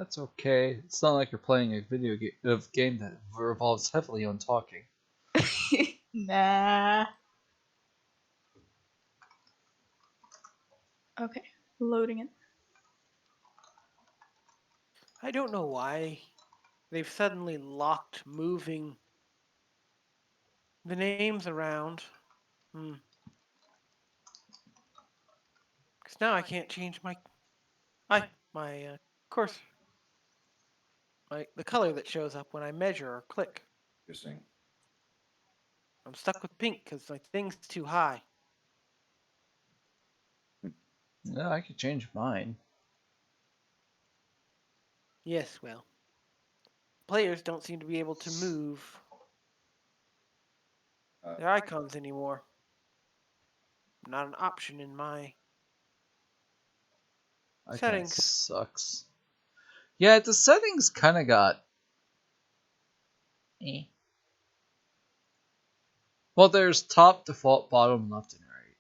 That's okay. It's not like you're playing a game that revolves heavily on talking. Nah. Okay, loading it. I don't know why they've suddenly locked moving the names around. Because now I can't change my course, the color that shows up when I measure or click. Interesting. I'm stuck with pink because my thing's too high. Yeah, I could change mine. Yes, well, players don't seem to be able to move their icons anymore. Not an option in my settings. Sucks. Yeah, the settings kind of got. Eh. Well, there's top, default, bottom, left, and right.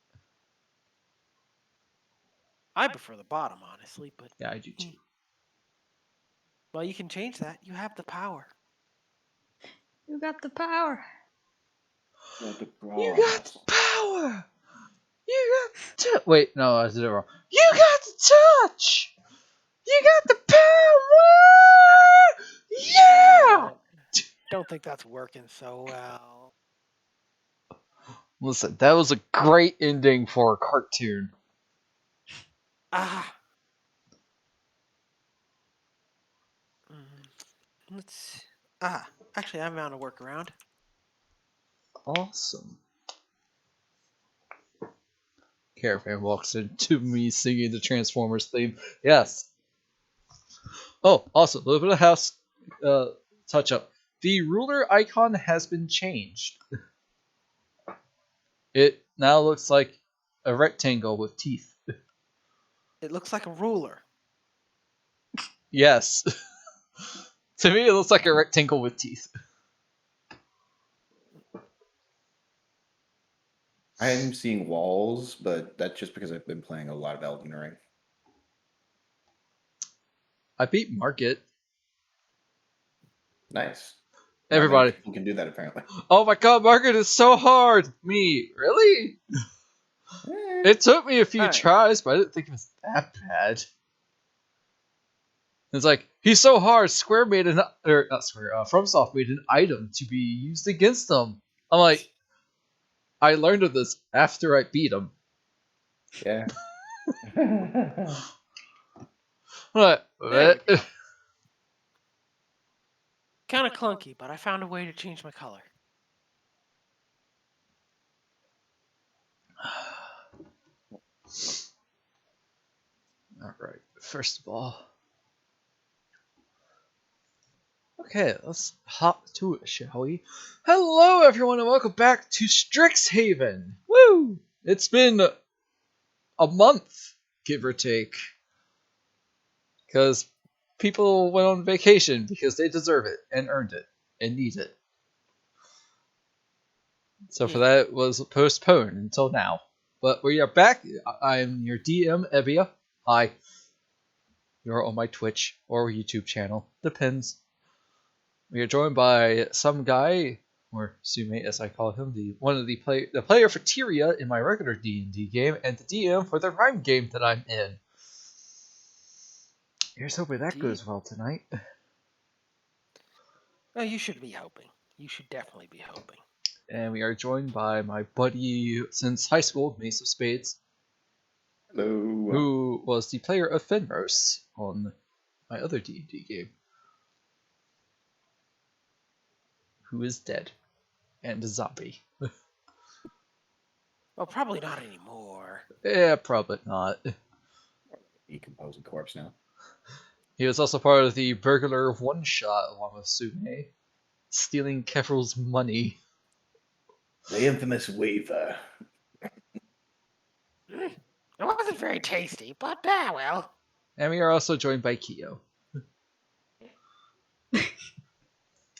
I prefer the bottom, honestly, but Yeah, I do too. well, you can change that. You have the power. You got the power. You got the power. You got wait, no, I did it wrong. You got the touch. You got the power. Yeah. Don't think that's working so well. Listen, that was a great ending for a cartoon. Let's. Actually, I found a workaround. Awesome. Caravan walks into me singing the Transformers theme. Yes. Oh, also, a little bit of house touch up. The ruler icon has been changed. It now looks like a rectangle with teeth. It looks like a ruler. Yes. To me, it looks like a rectangle with teeth. I'm seeing walls, but that's just because I've been playing a lot of Elden Ring. I beat Market. Nice. Everybody. People can do that, apparently. Oh my god, Market is so hard! Me, really? It took me a few tries, but I didn't think it was that bad. It's like, he's so hard, Square made an, or not Square, FromSoft made an item to be used against them. I'm like, I learned of this after I beat him. Yeah. What? Kind of clunky, but I found a way to change my color. Alright, first of all. Okay, let's hop to it, shall we? Hello, everyone, and welcome back to Strixhaven! Woo! It's been a month, give or take. Because people went on vacation because they deserve it and earned it and need it. So for that, it was postponed until now. But we are back. I'm your DM, Evia. Hi. You're on my Twitch or YouTube channel. Depends. We are joined by some guy, or Sume as I call him, the player for Tyria in my regular D&D game, and the DM for the Rhyme game that I'm in. Here's hoping that goes well tonight. Oh, you should be hoping. You should definitely be hoping. And we are joined by my buddy since high school, Mace of Spades. Hello. Who was the player of Fenros on my other D&D game. Who is dead. And a zombie. Well, probably not anymore. Yeah, probably not. Decomposing corpse now. He was also part of the burglar one-shot along with Sume, stealing Kefrel's money. The infamous waver. It wasn't very tasty, but well. And we are also joined by Kyo.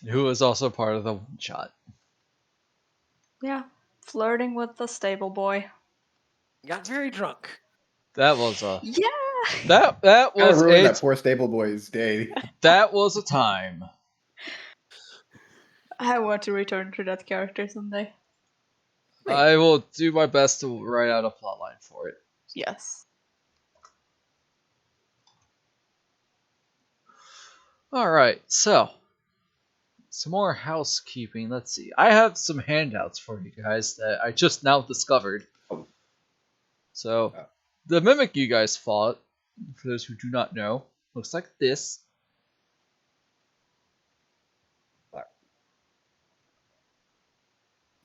Who was also part of the one-shot. Yeah, flirting with the stable boy. Got very drunk. That was a... Yeah! That Kind of was ruined a that poor stable boy's day. that was a time. I want to return to that character someday. I will do my best to write out a plotline for it. Yes. Alright, so some more housekeeping. Let's see. I have some handouts for you guys that I just now discovered. Oh. So, Oh. the mimic you guys fought, for those who do not know, looks like this.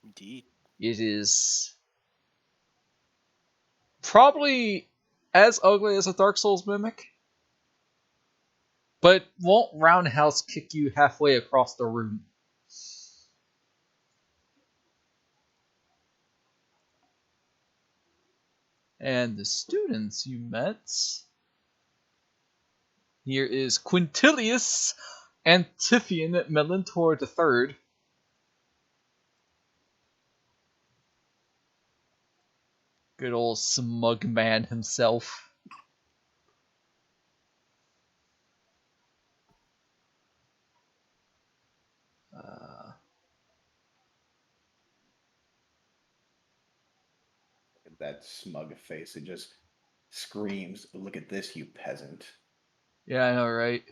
Indeed. It is probably as ugly as a Dark Souls mimic, but won't roundhouse kick you halfway across the room. And the students you met. Here is Quintilius Antiphian Melantor III. Good old smug man himself. That smug face, it just screams, "Look at this, you peasant." Yeah, I know, right?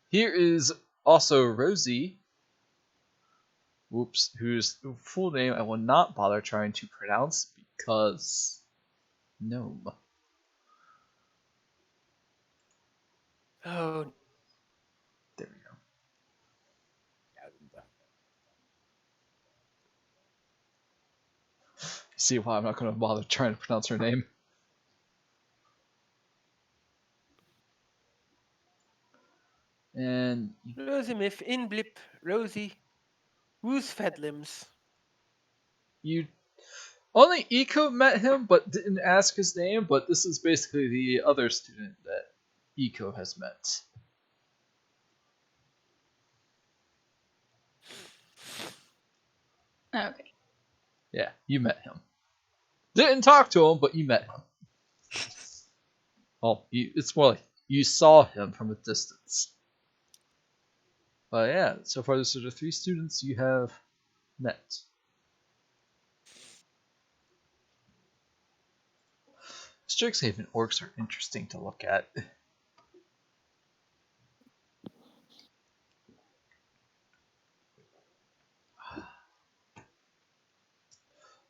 Here is also Rosie. Whoops, whose full name I will not bother trying to pronounce because gnome. Oh, There we go. See why I'm not going to bother trying to pronounce her name. And Rosimif, Inblip, Rosie, Woos Fedlims. you only Eco met him, but didn't ask his name. But this is basically the other student that Eco has met. Okay. Yeah, you met him. Didn't talk to him, but you met him. Well, it's more like you saw him from a distance. But yeah, so far those are the 3 students you have met. Strixhaven orcs are interesting to look at.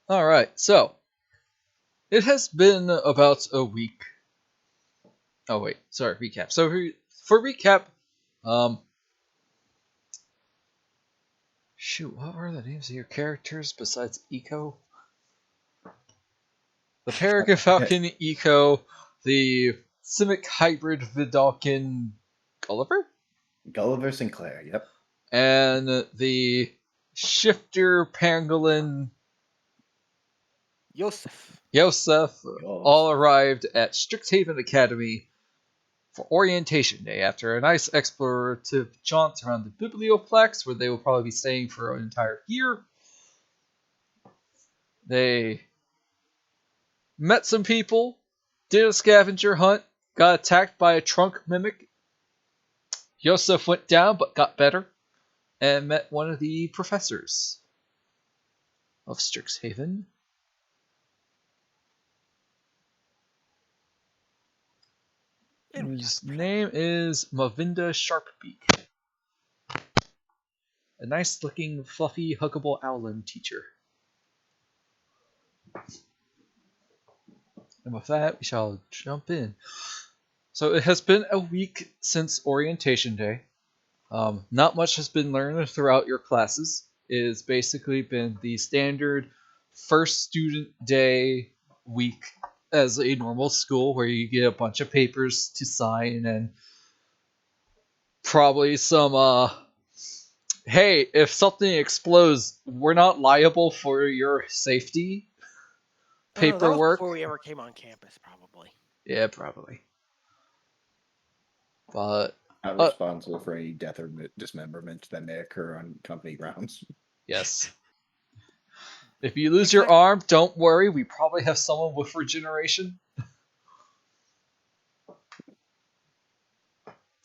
Alright, so it has been about a week. Oh wait, sorry, recap. So for recap, shoot, what were the names of your characters besides Eco? The Peregrine Falcon Eco, the Simic Hybrid Vidalkin Gulliver? Gulliver Sinclair, yep. And the Shifter Pangolin Yosef. Yosef all arrived at Strixhaven Academy for orientation day after a nice explorative jaunt around the Biblioplex, where they will probably be staying for an entire year. They met some people, did a scavenger hunt, got attacked by a trunk mimic. Yosef went down but got better, and met one of the professors of Strixhaven. His name is Mavinda Sharpbeak. A nice looking, fluffy, huggable owlin teacher. And with that, we shall jump in. So it has been a week since orientation day. Not much has been learned throughout your classes. It has basically been the standard first student day week as a normal school, where you get a bunch of papers to sign and probably some hey, if something explodes, we're not liable for your safety That was paperwork. before we ever came on campus, probably. Yeah, probably. But Not responsible for any death or dismemberment that may occur on company grounds. yes. If you lose your arm, don't worry. We probably have someone with regeneration.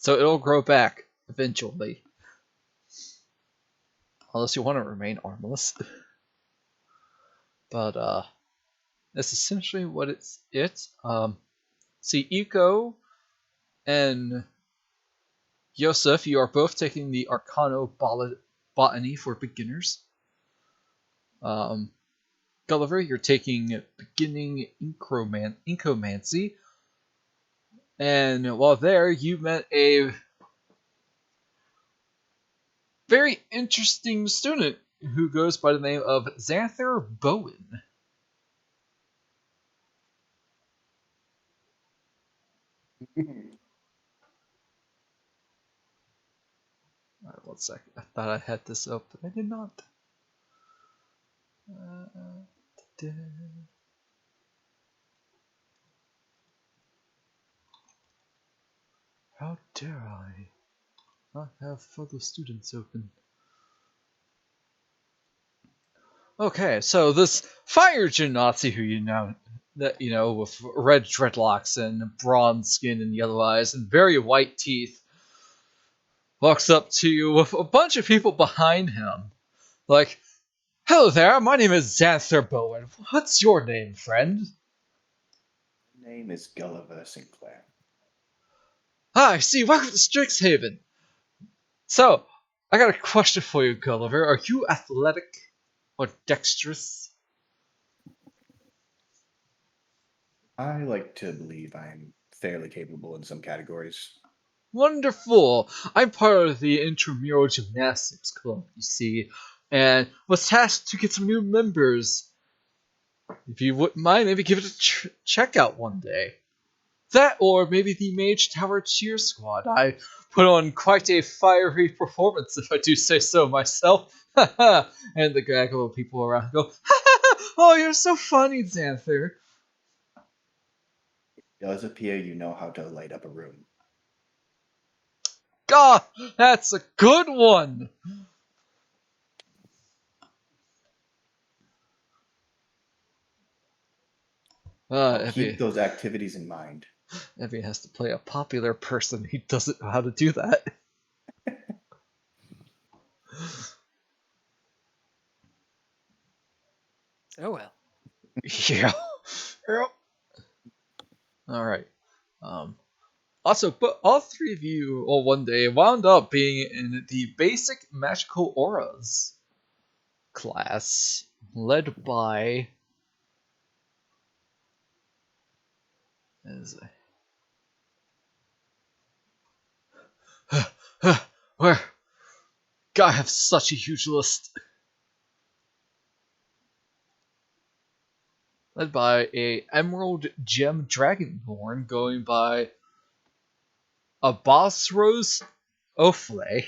So it'll grow back eventually. Unless you want to remain armless. But that's essentially what it's see, Iko and Yosef, you are both taking the Botany for beginners. Gulliver, you're taking beginning Incomancy. And while there, you met a very interesting student who goes by the name of Xanther Bowen. Alright, 1 second. I thought I had this up, but I did not. How dare I not have fellow students open? Okay, so this fire Genasi who with red dreadlocks and bronze skin and yellow eyes and very white teeth, walks up to you with a bunch of people behind him. Like, hello there, my name is Xanther Bowen. What's your name, friend? My name is Gulliver Sinclair. Ah, I see, welcome to Strixhaven. So, I got a question for you, Gulliver. Are you athletic or dexterous? I like to believe I'm fairly capable in some categories. Wonderful! I'm part of the intramural gymnastics club, you see, and was tasked to get some new members. If you wouldn't mind, maybe give it a check out one day. That, or maybe the Mage Tower Cheer Squad. I put on quite a fiery performance, if I do say so myself. And the gaggle of people around go, oh, you're so funny, Xanther. It does appear you know how to light up a room. God, that's a good one! I'll keep Evie those activities in mind. has to play a popular person. He doesn't know how to do that. Oh well. Yeah. Alright. Also, but all three of you, one day, wound up being in the basic magical auras class, led by where? God, I have such a huge list. Led by a Emerald Gem Dragonborn, going by a Bosrose Oflay.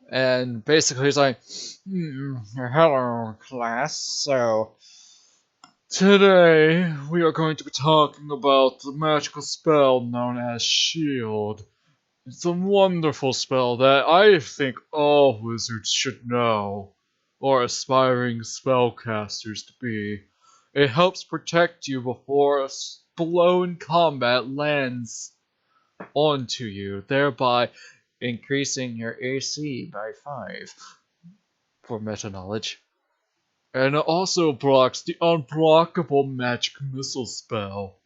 And basically he's like, hello class, so today we are going to be talking about the magical spell known as Shield. It's a wonderful spell that I think all wizards should know, or aspiring spellcasters to be. It helps protect you before a blow in combat lands onto you, thereby increasing your AC by 5 for meta knowledge. And it also blocks the unblockable magic missile spell.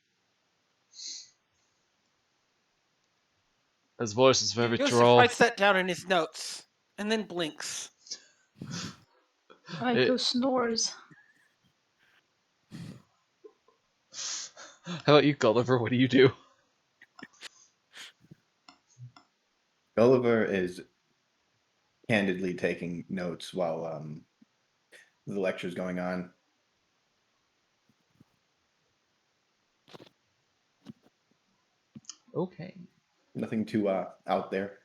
His voice is very Joseph droll. writes that down in his notes and then blinks. Aiko snores. How about you, Gulliver? What do you do? Gulliver is candidly taking notes while the lecture's going on. Okay. Nothing too out there.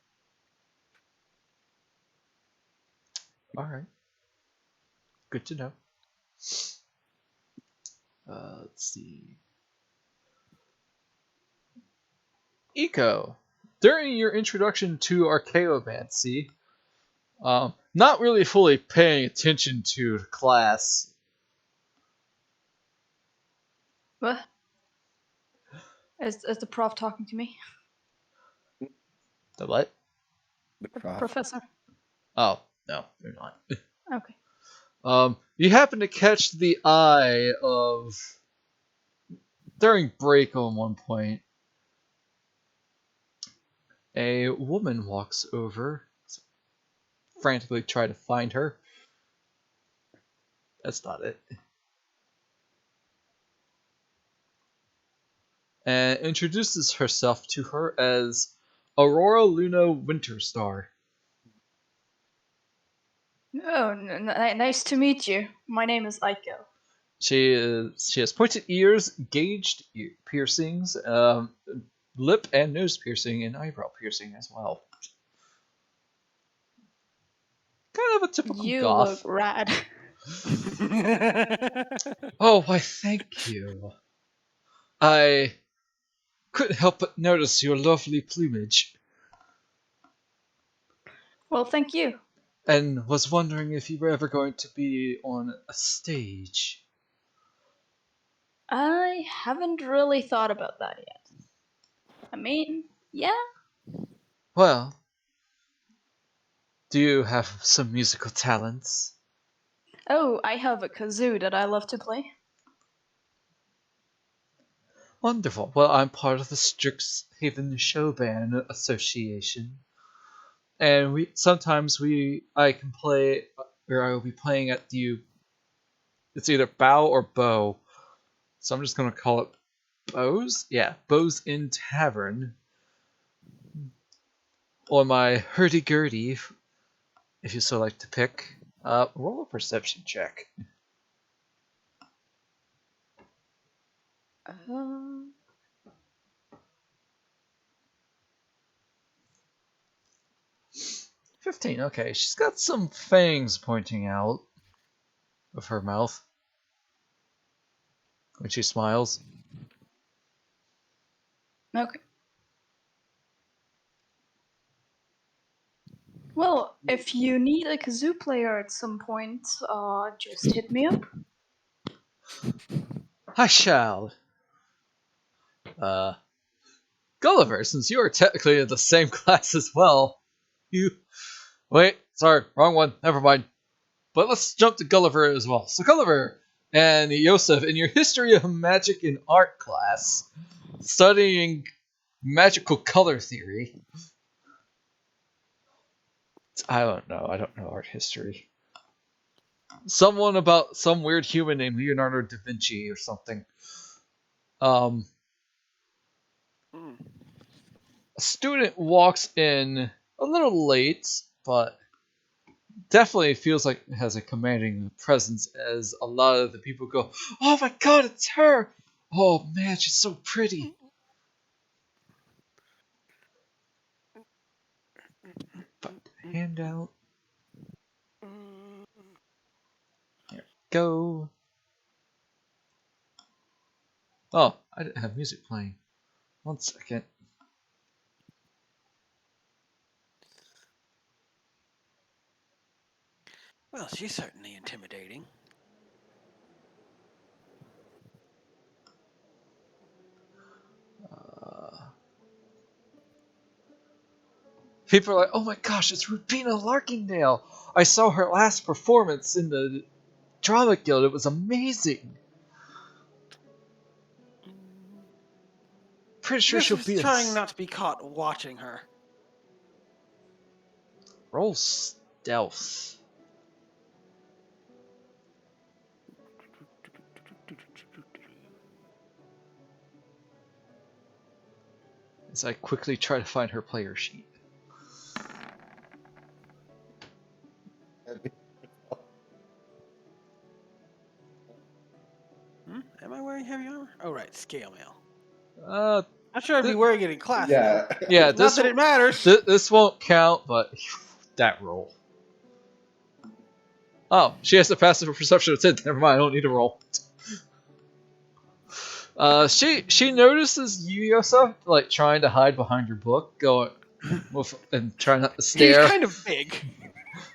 Alright. Good to know. Let's see. Eco, during your introduction to Archaeomancy, not really fully paying attention to the class. What? Is the prof talking to me? The what? The The prof. professor. Oh, no, they're not. Okay. You happen to catch the eye of, during break on one point, a woman walks over, frantically try to find her. That's not it. And introduces herself to her as Aurora Luna Winterstar. Oh, nice to meet you. My name is Aiko. She has pointed ears, gauged piercings, lip and nose piercing, and eyebrow piercing as well. Kind of a typical You goth. look rad. Oh, why thank you. I couldn't help but notice your lovely plumage, Well, thank you. and was wondering if you were ever going to be on a stage. I haven't really thought about that yet. I mean, yeah. Well, do you have some musical talents? Oh, I have a kazoo that I love to play. Wonderful. Well, I'm part of the Strixhaven Show Band Association, and I can play, or I will be playing at the. It's either bow or bow, so I'm just gonna call it Bows. Yeah, Bows Inn Tavern. Or my hurdy-gurdy, if you so like to pick. Roll a perception check. Uh, 15, okay. She's got some fangs pointing out of her mouth when she smiles. okay. Well, if you need a kazoo player at some point, just hit me up. I shall. Gulliver, since you are technically in the same class as well, you... Wait, sorry, wrong one, never mind. But let's jump to Gulliver as well. So Gulliver and Yosef, in your History of Magic and Art class, studying magical color theory. I don't know art history. Someone about some weird human named Leonardo da Vinci or something. A student walks in a little late, but definitely feels like it has a commanding presence as a lot of the people go, "Oh my god, it's her! Oh man, she's so pretty." But handout. There we go. Oh, I didn't have music playing. 1 second. Well, she's certainly intimidating. People are like, "Oh my gosh, it's Rupina Larkindale! I saw her last performance in the Drama Guild. It was amazing. Pretty sure she'll Joseph's be trying not to be caught watching her. Roll stealth. As I quickly try to find her player sheet. Am I wearing heavy armor? Oh, right, scale mail. Uh, I'm sure I'd be wearing it in class. Yeah. yeah, Not that it matters. This won't count, but that roll. Oh, she has a passive perception of 10. Never mind, I don't need to roll. She notices you, Yosef, like trying to hide behind your book, going and trying not to stare. He's kind of big.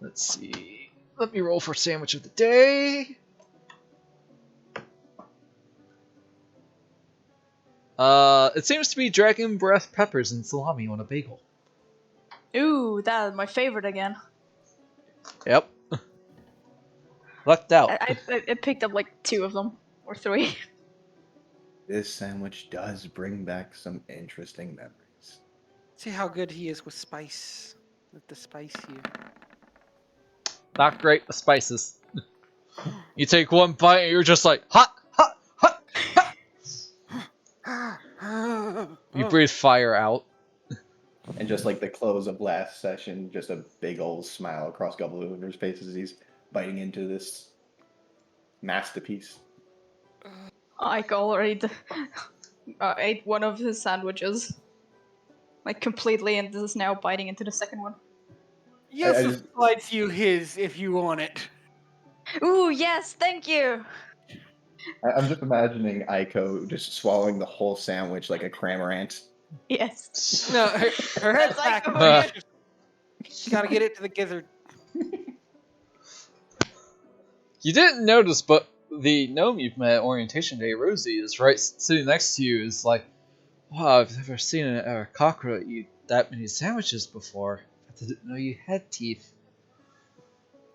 Let's see. Let me roll for sandwich of the day. It seems to be dragon breath peppers and salami on a bagel. Ooh, that's my favorite again. Yep. Lucked out. I picked up like 2 of them or 3. This sandwich does bring back some interesting memories. See how good he is with spice. With the spice here. Not great with spices. You take one bite and you're just like, hot, hot, hot, hot. You breathe fire out. And just like the close of last session, just a big old smile across Gobbledygook's face as he's biting into this masterpiece. Ike already ate one of his sandwiches. Like completely, and is now biting into the second one. Yes, slides you his if you want it. Ooh, yes, thank you! I'm just imagining Aiko just swallowing the whole sandwich like a cramorant. Yes. No, her head's That's like back. the You gotta get it to the gizzard. You didn't notice, but the gnome you've met at orientation day, Rosie, is right sitting next to you. Is like, wow, I've never seen a cockroach eat that many sandwiches before. I didn't know you had teeth.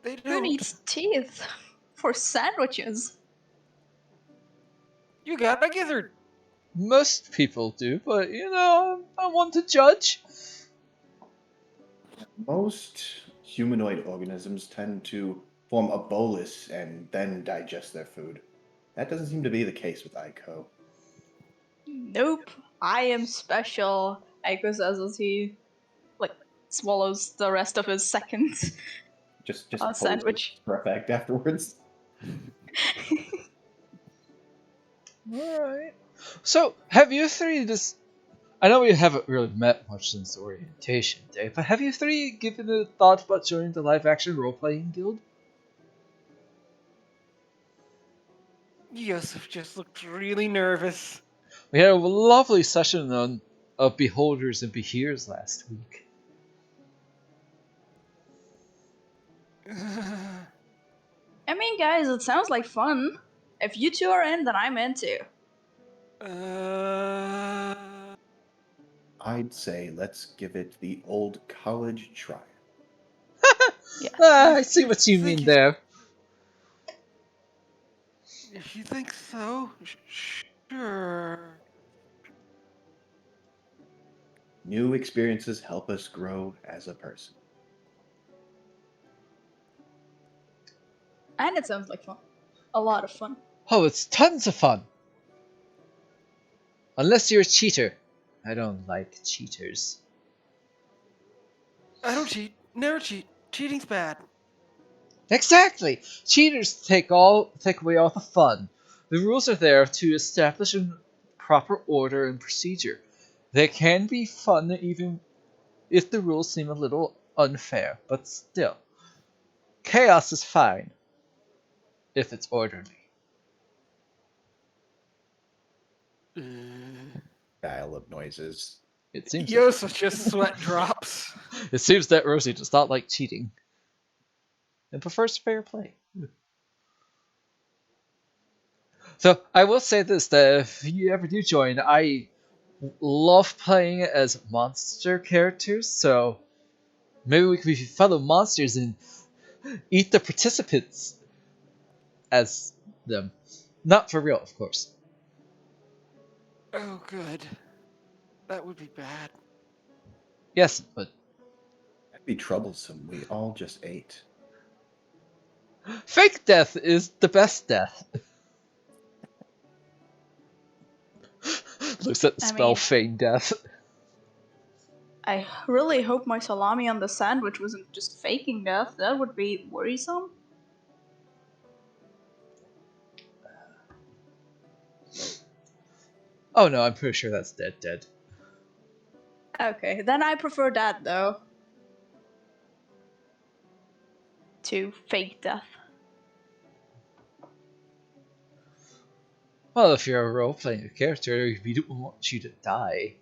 They Who don't. needs teeth for sandwiches? You got a gizzard. Most people do, but you know, I want to judge. Most humanoid organisms tend to form a bolus and then digest their food. That doesn't seem to be the case with Aiko. Nope, I am special. Aiko says as he like swallows the rest of his second Just sandwich. for effect afterwards. Alright. So, have you three just... I know we haven't really met much since orientation day, but have you three given a thought about joining the live-action role-playing guild? Yusuf just looked really nervous. We had a lovely session on of Beholders and Behears last week. I mean, guys, it sounds like fun. If you two are in, then I'm in too. I'd say let's give it the old college try. I see what you Thank mean you. there. If you think so, sure. New experiences help us grow as a person. And it sounds like fun. A lot of fun. Oh, it's tons of fun! Unless you're a cheater. I don't like cheaters. I don't cheat. Never cheat. Cheating's bad. Exactly! Cheaters take away all the fun. The rules are there to establish a proper order and procedure. They can be fun even if the rules seem a little unfair, but still. Chaos is fine. If it's orderly. Dial of noises. It seems Yusuf just sweat drops. it seems that Rosie does not like cheating. And prefers fair play. So I will say this, that if you ever do join, I love playing as monster characters, so maybe we could be fellow monsters and eat the participants as them. Not for real, of course. Oh, good. That would be bad. Yes, but That'd be troublesome. We all just ate. fake death is the best death. Looks at the I spell mean- feign death. I really hope my salami on the sandwich wasn't just faking death. That would be worrisome. Oh no, I'm pretty sure that's dead. Okay, then I prefer that though. To fake death. Well, if you're role-playing a character, we don't want you to die.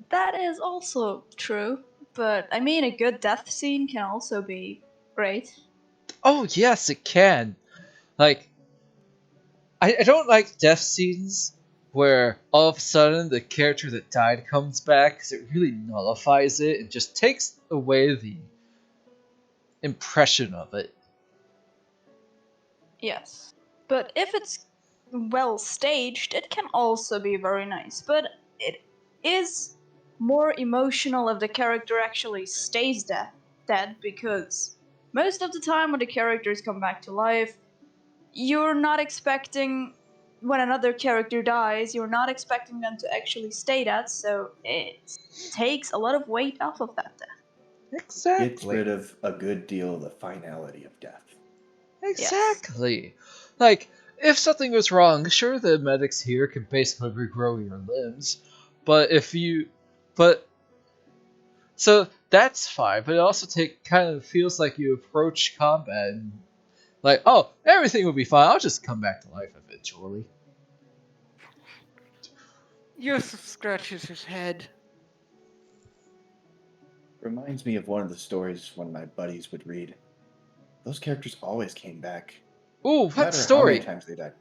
That is also true. but I mean, a good death scene can also be great. Oh yes, it can. Like, I don't like death scenes where all of a sudden the character that died comes back, because it really nullifies it and just takes away the impression of it. Yes. But if it's well staged, it can also be very nice. But it is more emotional if the character actually stays dead, because most of the time when the characters come back to life, you're not expecting, when another character dies, you're not expecting them to actually stay dead, so it takes a lot of weight off of that death. Gets Exactly. rid of a good deal of the finality of death. Exactly. Like, if something was wrong, sure, the medics here can basically regrow your limbs, but if you, but so that's fine. But it also kind of feels like you approach combat and like, oh, everything will be fine. I'll just come back to life eventually. Yusuf scratches his head. Reminds me of one of the stories one of my buddies would read. Those characters always came back, Ooh, no what matter how many story? times they died.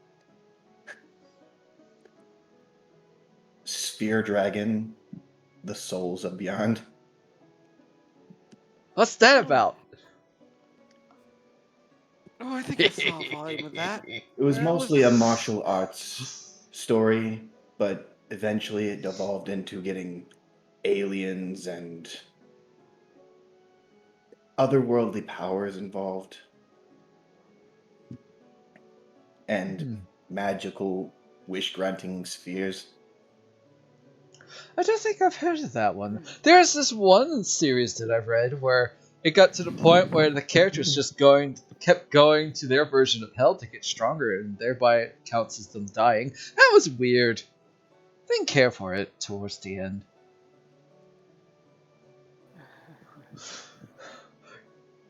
Spear Dragon, The Souls of Beyond. What's that about? Oh, I think I saw a volume of that. It was That was- mostly a martial arts story, but eventually it devolved into getting aliens and otherworldly powers involved. And magical wish-granting spheres. I don't think I've heard of that one. There's this one series that I've read where it got to the point where the characters just kept going to their version of hell to get stronger, and thereby it counts as them dying. That was weird. Didn't care for it towards the end.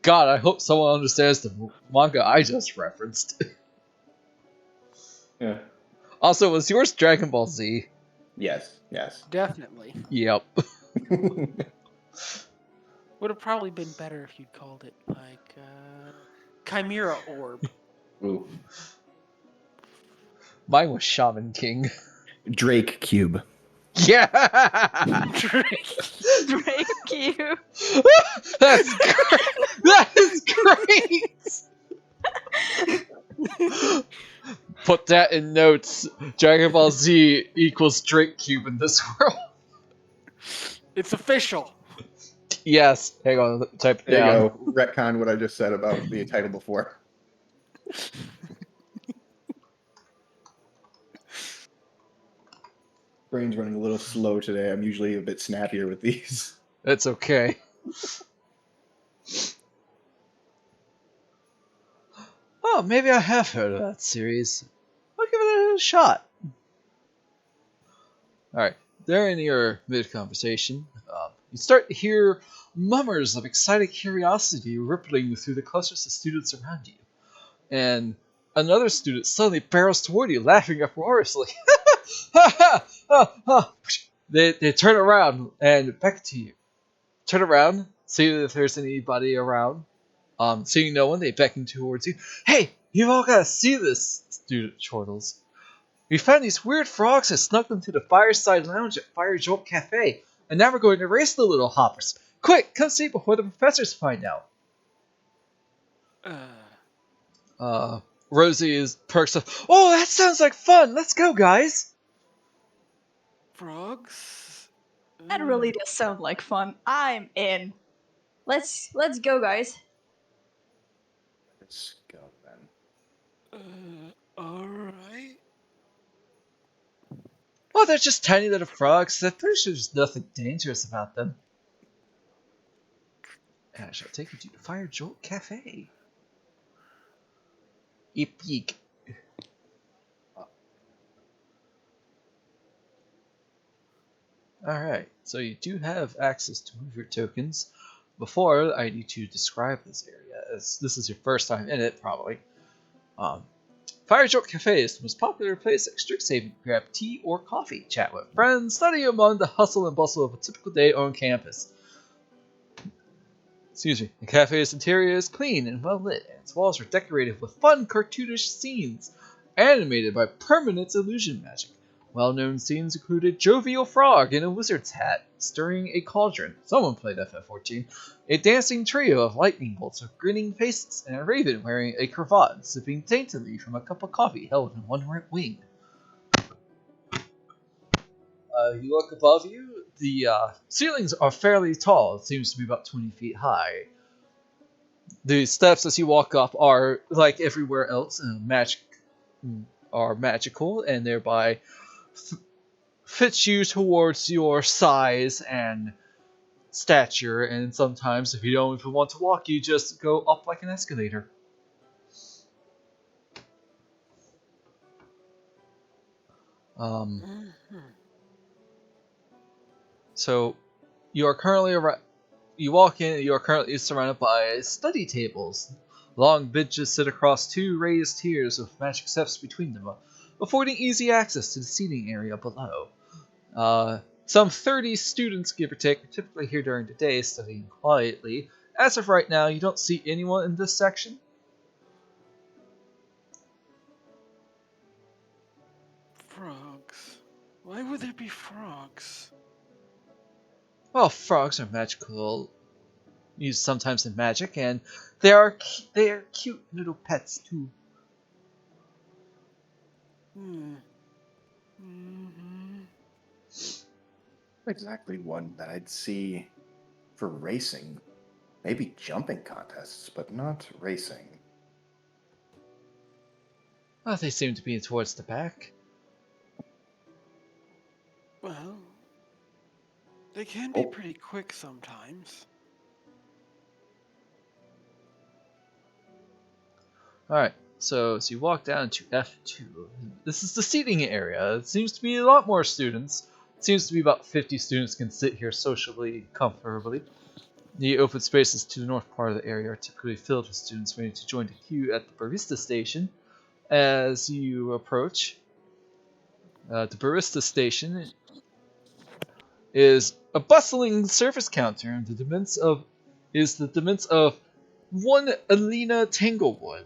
God, I hope someone understands the manga I just referenced. Yeah. Also, was yours Dragon Ball Z? Yes, yes. Definitely. Yep. Would have probably been better if you'd called it like Chimera Orb. Ooh. Mine was Shaman King. Drake Cube. Yeah! Drake you. That's great! That is great! Put that in notes. Dragon Ball Z equals Drake Cube in this world. It's official. Yes. Hang on, type it There down. you go. Retcon what I just said about the title before. Brain's running a little slow today. I'm usually a bit snappier with these. It's okay. Oh, maybe I have heard of that series. I'll give it a shot. Alright, there in your mid-conversation, you start to hear murmurs of excited curiosity rippling through the clusters of students around you. And another student suddenly barrels toward you, laughing uproariously. Ha ha! Ha ha! They turn around and beckon to you. Turn around, see if there's anybody around. Seeing no one, they beckon towards you. Hey, you've all got to see this, student chortles. We found these weird frogs that snuck into the Fireside Lounge at Fire Jolt Cafe, and now we're going to race the little hoppers. Quick, come see before the professors find out. Rosie is perks up. Oh, that sounds like fun. Let's go, guys. Frogs? That really does sound like fun. I'm in. Let's go, guys. Let's go then. Alright. Oh, they're just tiny little frogs. I'm pretty sure there's nothing dangerous about them. And I shall take you to the Fire Jolt Cafe. Eep yeek. Alright, so you do have access to move your tokens. Before, I need to describe this area, as this is your first time in it, probably. Fire Jolt Cafe is the most popular place at Strixhaven to grab tea or coffee, chat with friends, study among the hustle and bustle of a typical day on campus. Excuse me. The cafe's interior is clean and well lit, and its walls are decorated with fun, cartoonish scenes animated by permanent illusion magic. Well-known scenes included jovial frog in a wizard's hat stirring a cauldron. Someone played FF14. A dancing trio of lightning bolts with grinning faces, and a raven wearing a cravat sipping daintily from a cup of coffee held in one right wing. You look above you. The ceilings are fairly tall. It seems to be about 20 feet high. The steps as you walk up are, like everywhere else, magical, and thereby fits you towards your size and stature. And sometimes, if you don't even want to walk, you just go up like an escalator. So you are currently you walk in. You are currently surrounded by study tables. Long benches sit across two raised tiers with magic steps between them, affording easy access to the seating area below. Some 30 students, give or take, are typically here during the day studying quietly. As of right now, you don't see anyone in this section. Frogs. Why would there be frogs? Well, frogs are magical, used sometimes in magic, and they are cute little pets too. Exactly one that I'd see for racing. Maybe jumping contests, but not racing. Well, they seem to be towards the back. Well, they can be pretty quick sometimes. Alright, so you walk down to F2. This is the seating area. It seems to be a lot more students. It seems to be about 50 students can sit here socially, comfortably. The open spaces to the north part of the area are typically filled with students waiting to join the queue at the barista station. As you approach, the barista station is a bustling service counter, and the demands of one Alina Tanglewood,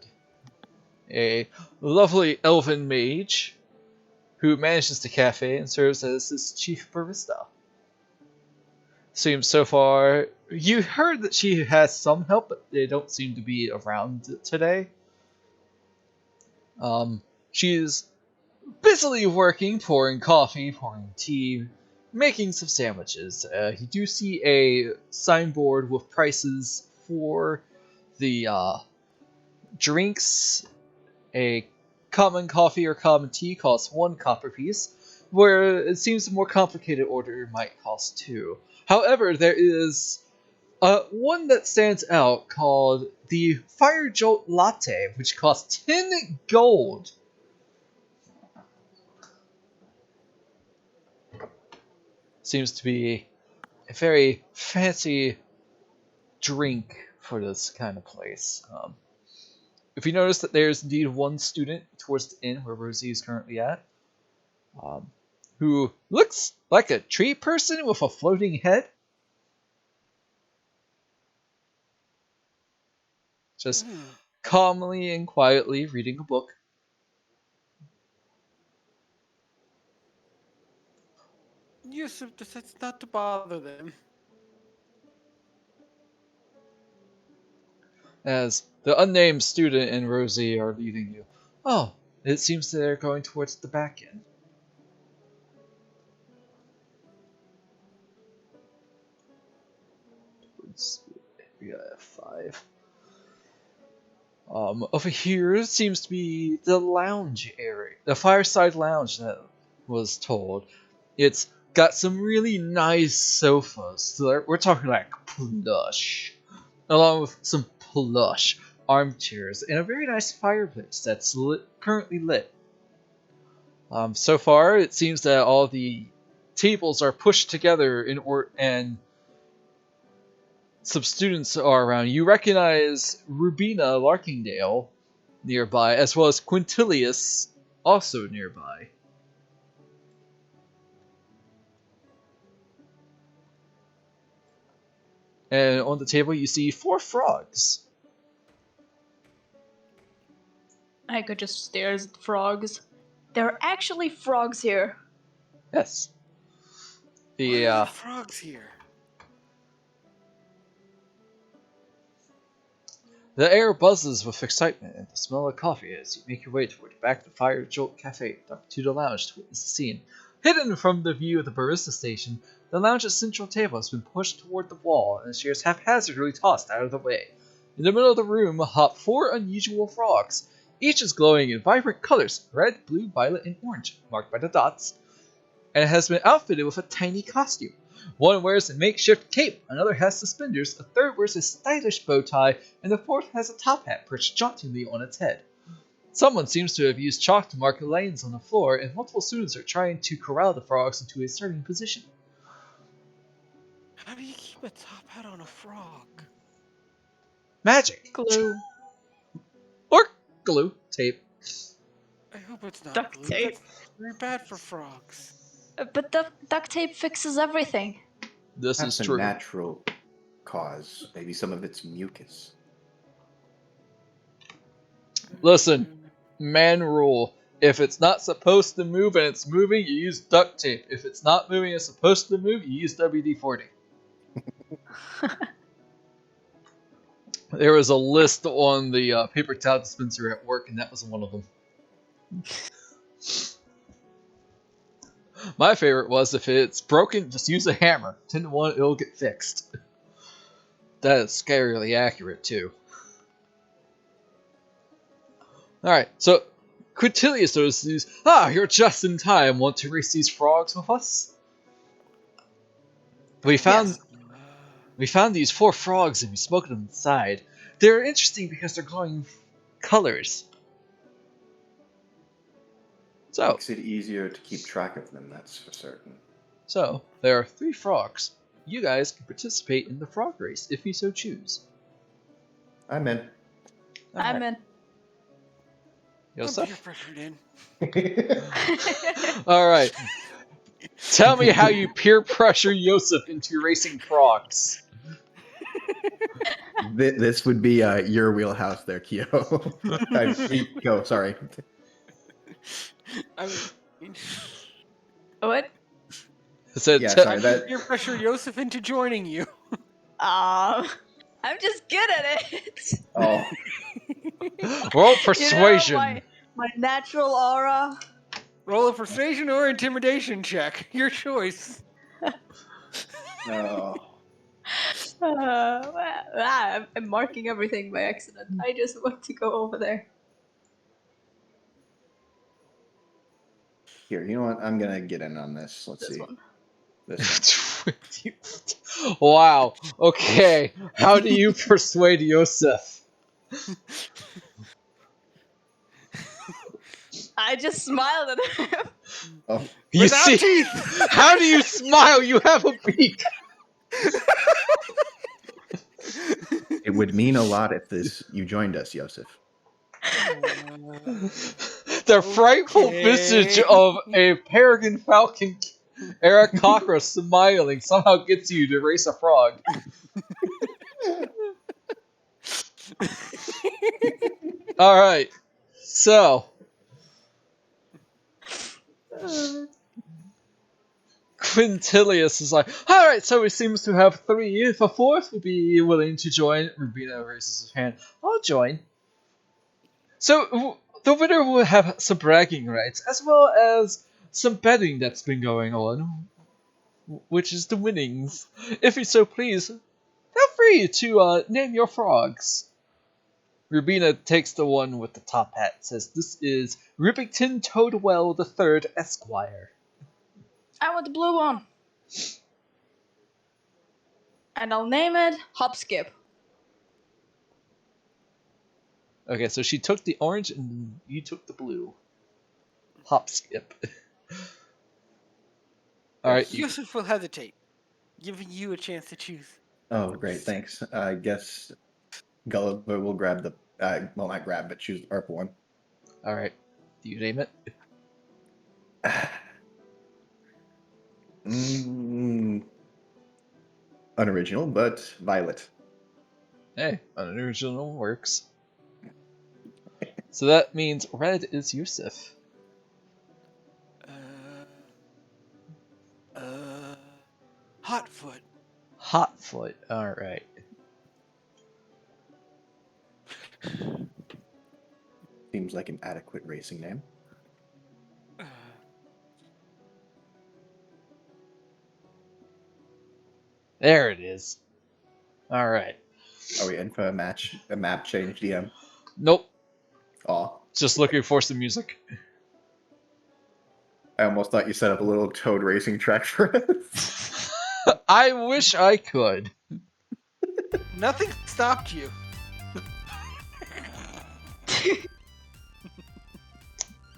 a lovely elven mage who manages the cafe and serves as its chief barista. Seems so far you heard that she has some help, but they don't seem to be around today. She's busily working, pouring coffee, pouring tea, making some sandwiches. You do see a signboard with prices for the drinks. A common coffee or common tea costs 1 copper piece, where it seems a more complicated order might cost 2. However, there is one that stands out called the Fire Jolt Latte, which costs 10 gold. Seems to be a very fancy drink for this kind of place. If you notice that there's indeed one student towards the inn where Rosie is currently at, who looks like a tree person with a floating head. Just calmly and quietly reading a book. Yes, it's not to bother them. As the unnamed student and Rosie are leaving you. Oh, it seems they're going towards the back end. Towards area F5. Over here seems to be the lounge area, the fireside lounge that was told. It's got some really nice sofas. So we're talking like plush, along with some plush armchairs and a very nice fireplace that's currently lit. So far, it seems that all the tables are pushed together and some students are around. You recognize Rubina Larkingdale nearby, as well as Quintilius also nearby. And on the table, you see 4 frogs. I could just stare at the frogs. There are actually frogs here. Yes. Why are there frogs here? The air buzzes with excitement and the smell of coffee as you make your way toward the back of the Fire Jolt Cafe, to the lounge to witness the scene. Hidden from the view of the barista station, the lounge's central table has been pushed toward the wall and the chairs haphazardly tossed out of the way. In the middle of the room hop 4 unusual frogs. Each is glowing in vibrant colors, red, blue, violet, and orange, marked by the dots, and it has been outfitted with a tiny costume. One wears a makeshift cape, another has suspenders, a third wears a stylish bow tie, and the fourth has a top hat perched jauntily on its head. Someone seems to have used chalk to mark lanes on the floor, and multiple students are trying to corral the frogs into a starting position. How do you keep a top hat on a frog? Magic! Glue. Or glue, tape. I hope it's not Duct glue. tape. That's very bad for frogs. But duct tape fixes everything. This That's is a true. natural cause. Maybe some of it's mucus. Listen, man rule. If it's not supposed to move and it's moving, you use duct tape. If it's not moving and it's supposed to move, you use WD-40. There was a list on the paper towel dispenser at work, and that was one of them. My favorite was, if it's broken, just use a hammer. 10 to 1, it'll get fixed. That is scarily accurate, too. Alright, so Quintilius notices, you're just in time. Want to race these frogs with us? We found these 4 frogs and we smoked them inside. They're interesting because they're glowing colors. So, Makes it easier to keep track of them, that's for certain. So, there are 3 frogs. You guys can participate in the frog race if you so choose. I'm in. I'm in. I'm Yosef? peer pressured in. Alright. Tell me how you peer pressure Yosef into racing frogs. This would be your wheelhouse there, Kyo. Go, sorry. I mean, What? I said, Yeah, "Te- sorry. That peer pressure Yosef into joining you. I'm just good at it. oh, roll You persuasion. know, my natural aura. Roll a persuasion or intimidation check. Your choice. no. I'm marking everything by accident. I just want to go over there. Here, you know what? I'm gonna get in on this. Let's This see. one. This Wow. Okay. How do you persuade Yosef? I just smiled at him. Oh, You Without see, teeth. how do you smile? You have a beak. it would mean a lot if you joined us, Yosef. The frightful visage of a peregrine falcon era cockroach smiling somehow gets you to race a frog. Alright, so Quintilius is like, alright, so he seems to have 3. If a 4th would be willing to join, Rubina raises his hand. I'll join. So, the winner will have some bragging rights, as well as some betting that's been going on, which is the winnings. If you so please, feel free to name your frogs. Rubina takes the one with the top hat and says, this is Ripington Toadwell III Esquire. I want the blue one. And I'll name it Hopskip. Okay, so she took the orange and you took the blue. Hop skip. Alright. Yosef will hesitate, giving you a chance to choose. Oh, great, thanks. I guess Gulliver will grab the well, not grab, but choose the purple one. Alright. Do you name it? Mm, unoriginal, but violet. Hey, unoriginal works. So that means red is Yusuf. Hotfoot. Hotfoot. Alright. Seems like an adequate racing name. There it is. Alright. Are we in for a map change, DM? Nope. Aw. Just looking for some music. I almost thought you set up a little Toad racing track for us. I wish I could. Nothing stopped you.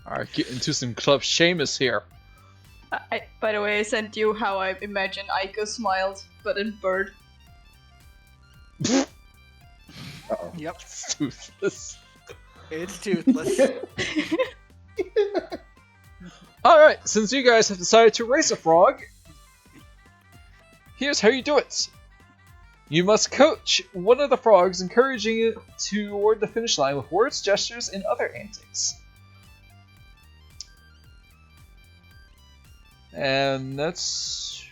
Alright, get into some Club Seamus here. By the way, I sent you how I imagine Aiko smiled, but in bird. Uh-oh. Yep, It's toothless. it's toothless. Alright, since you guys have decided to race a frog, here's how you do it. You must coach one of the frogs, encouraging it toward the finish line with words, gestures, and other antics. And that's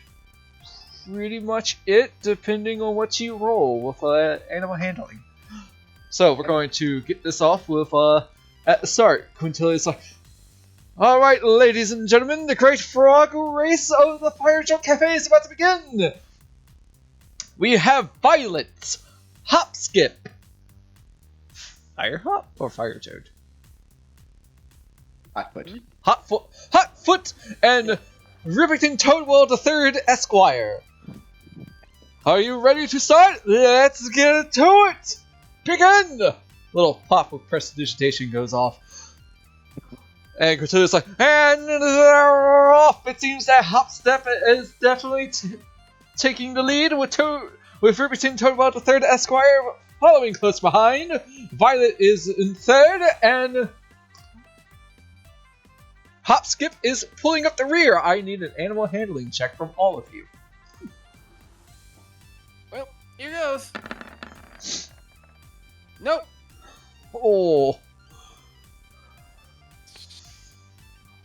pretty much it, depending on what you roll with animal handling. So we're going to get this off with, at the start, Quintilia's like, alright, ladies and gentlemen, the Great Frog Race of the Fire Jump Cafe is about to begin! We have Violet, Hop Skip, Fire Hop or Fire Toad? Hotfoot. Hot Foot, and Rivington Toadwell III Esquire. Are you ready to start? Let's get to it! Begin! Little pop of prestidigitation goes off. And Gratuitous like, and they're off! It seems that Hopstep is definitely taking the lead with Rivington Toadwell III Esquire following close behind. Violet is in third, and Hop Skip is pulling up the rear. I need an animal handling check from all of you. Well, here goes. Nope. Oh.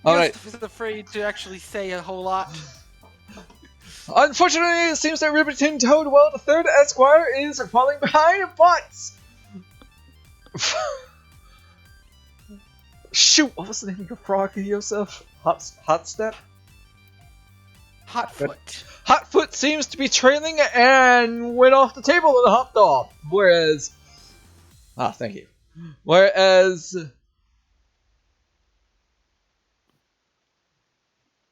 Alright. Yusuf is afraid to actually say a whole lot. Unfortunately, it seems that Rivington Toadwell III Esquire is falling behind, but... Shoot, what was the name of your frog, Yosef? Hotstep? Hotfoot. Hotfoot seems to be trailing and went off the table and hopped off. Whereas... Ah, thank you. Whereas...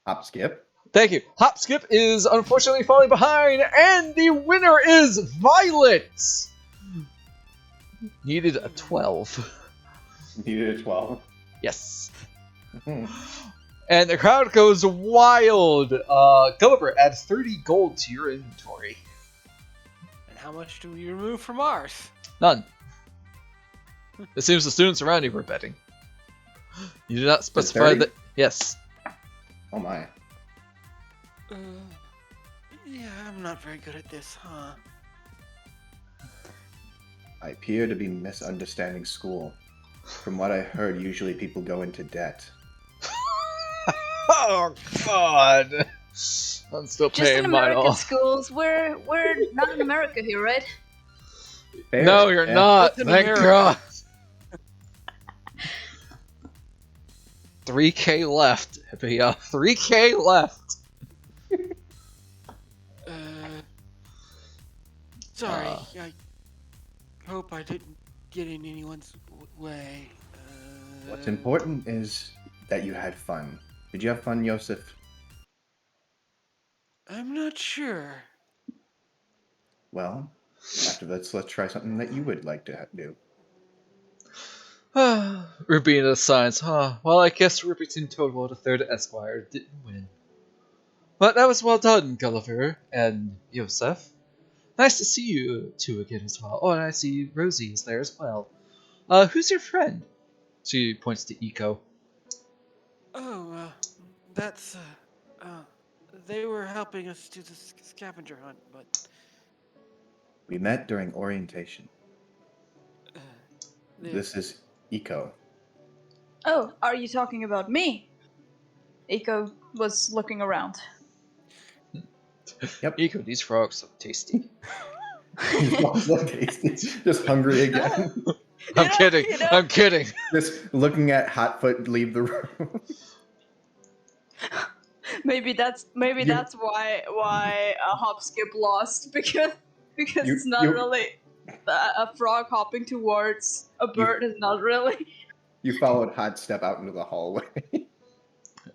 Hop skip. Thank you. Hop Skip is unfortunately falling behind, and the winner is Violet! Needed a 12. Needed a 12. Yes. Mhm. And the crowd goes wild. Gulliver, add 30 gold to your inventory. And how much do we remove from ours? None. It seems the students around you were betting. You did not specify 30? that. Yes. Oh my. Yeah, I'm not very good at this, huh? I appear to be misunderstanding school. From what I heard, usually people go into debt. Oh God. I'm still Just paying in mine American off. schools, we're not in America here, right? Fair, No, you're yeah. not. What's in Thank America? God. 3K left. But yeah, 3K left. Sorry, I hope I didn't get in anyone's way. What's important is that you had fun. Did you have fun, Yosef? I'm not sure. Well, after this, let's try something that you would like to do. Rubina signs, huh? Well, I guess Rivington Toadwell III Esquire didn't win. But that was well done, Gulliver and Yosef. Nice to see you two again as well. Oh, and I see Rosie is there as well. Who's your friend? She points to Eco. Oh, that's, they were helping us do the scavenger hunt, but We met during orientation. There. This is Eco. Oh, are you talking about me? Iko was looking around. Yep. Eco, these frogs look tasty. He's also tasty. Just hungry again. I'm kidding. I'm kidding. Just looking at Hotfoot leave the room. Maybe that's why Hop Skip lost because You- it's not you- really a frog hopping towards a bird is not really. You followed Hot Step out into the hallway.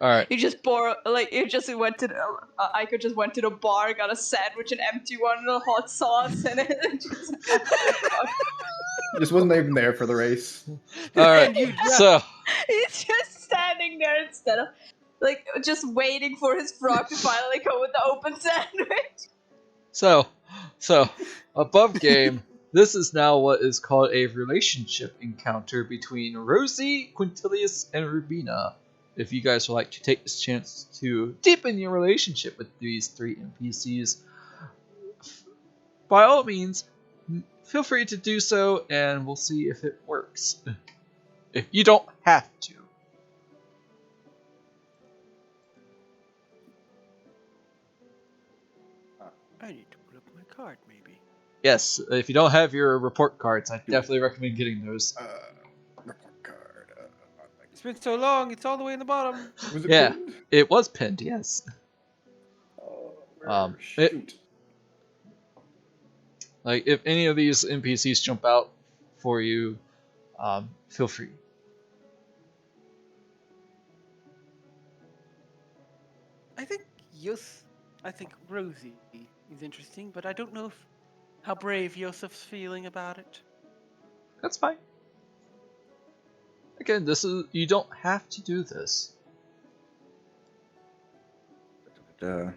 All right. You just went to the, Aiko just went to the bar, got a sandwich, an empty one, and a hot sauce, and it just. Just wasn't even there for the race. All right. And you So, He's just standing there instead of just waiting for his frog to finally come with the open sandwich. so, above game. This is now what is called a relationship encounter between Rosie, Quintilius, and Rubina. If you guys would like to take this chance to deepen your relationship with these 3 NPCs, by all means, feel free to do so, and we'll see if it works. If you don't have to. I need to put up my card, maybe. Yes, if you don't have your report cards, I definitely recommend getting those. Report card. It's been so long, it's all the way in the bottom. Was it Yeah, pinned? it was pinned, yes. Shoot. Like, if any of these NPCs jump out for you, feel free. I think Rosie is interesting, but I don't know how brave Yosef's feeling about it. That's fine. Again, you don't have to do this. I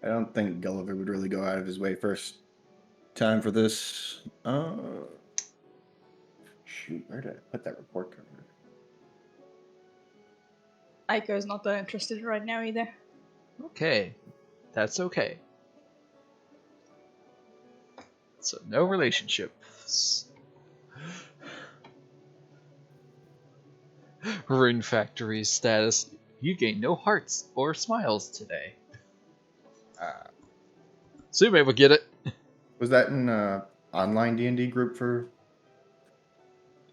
don't think Gulliver would really go out of his way first time for this. Shoot, where did I put that report card? Aiko's not that interested right now either. Okay, that's okay. So, no relationships. Rune Factory status. You gain no hearts or smiles today. So you may able to get it. Was that in online D&D group for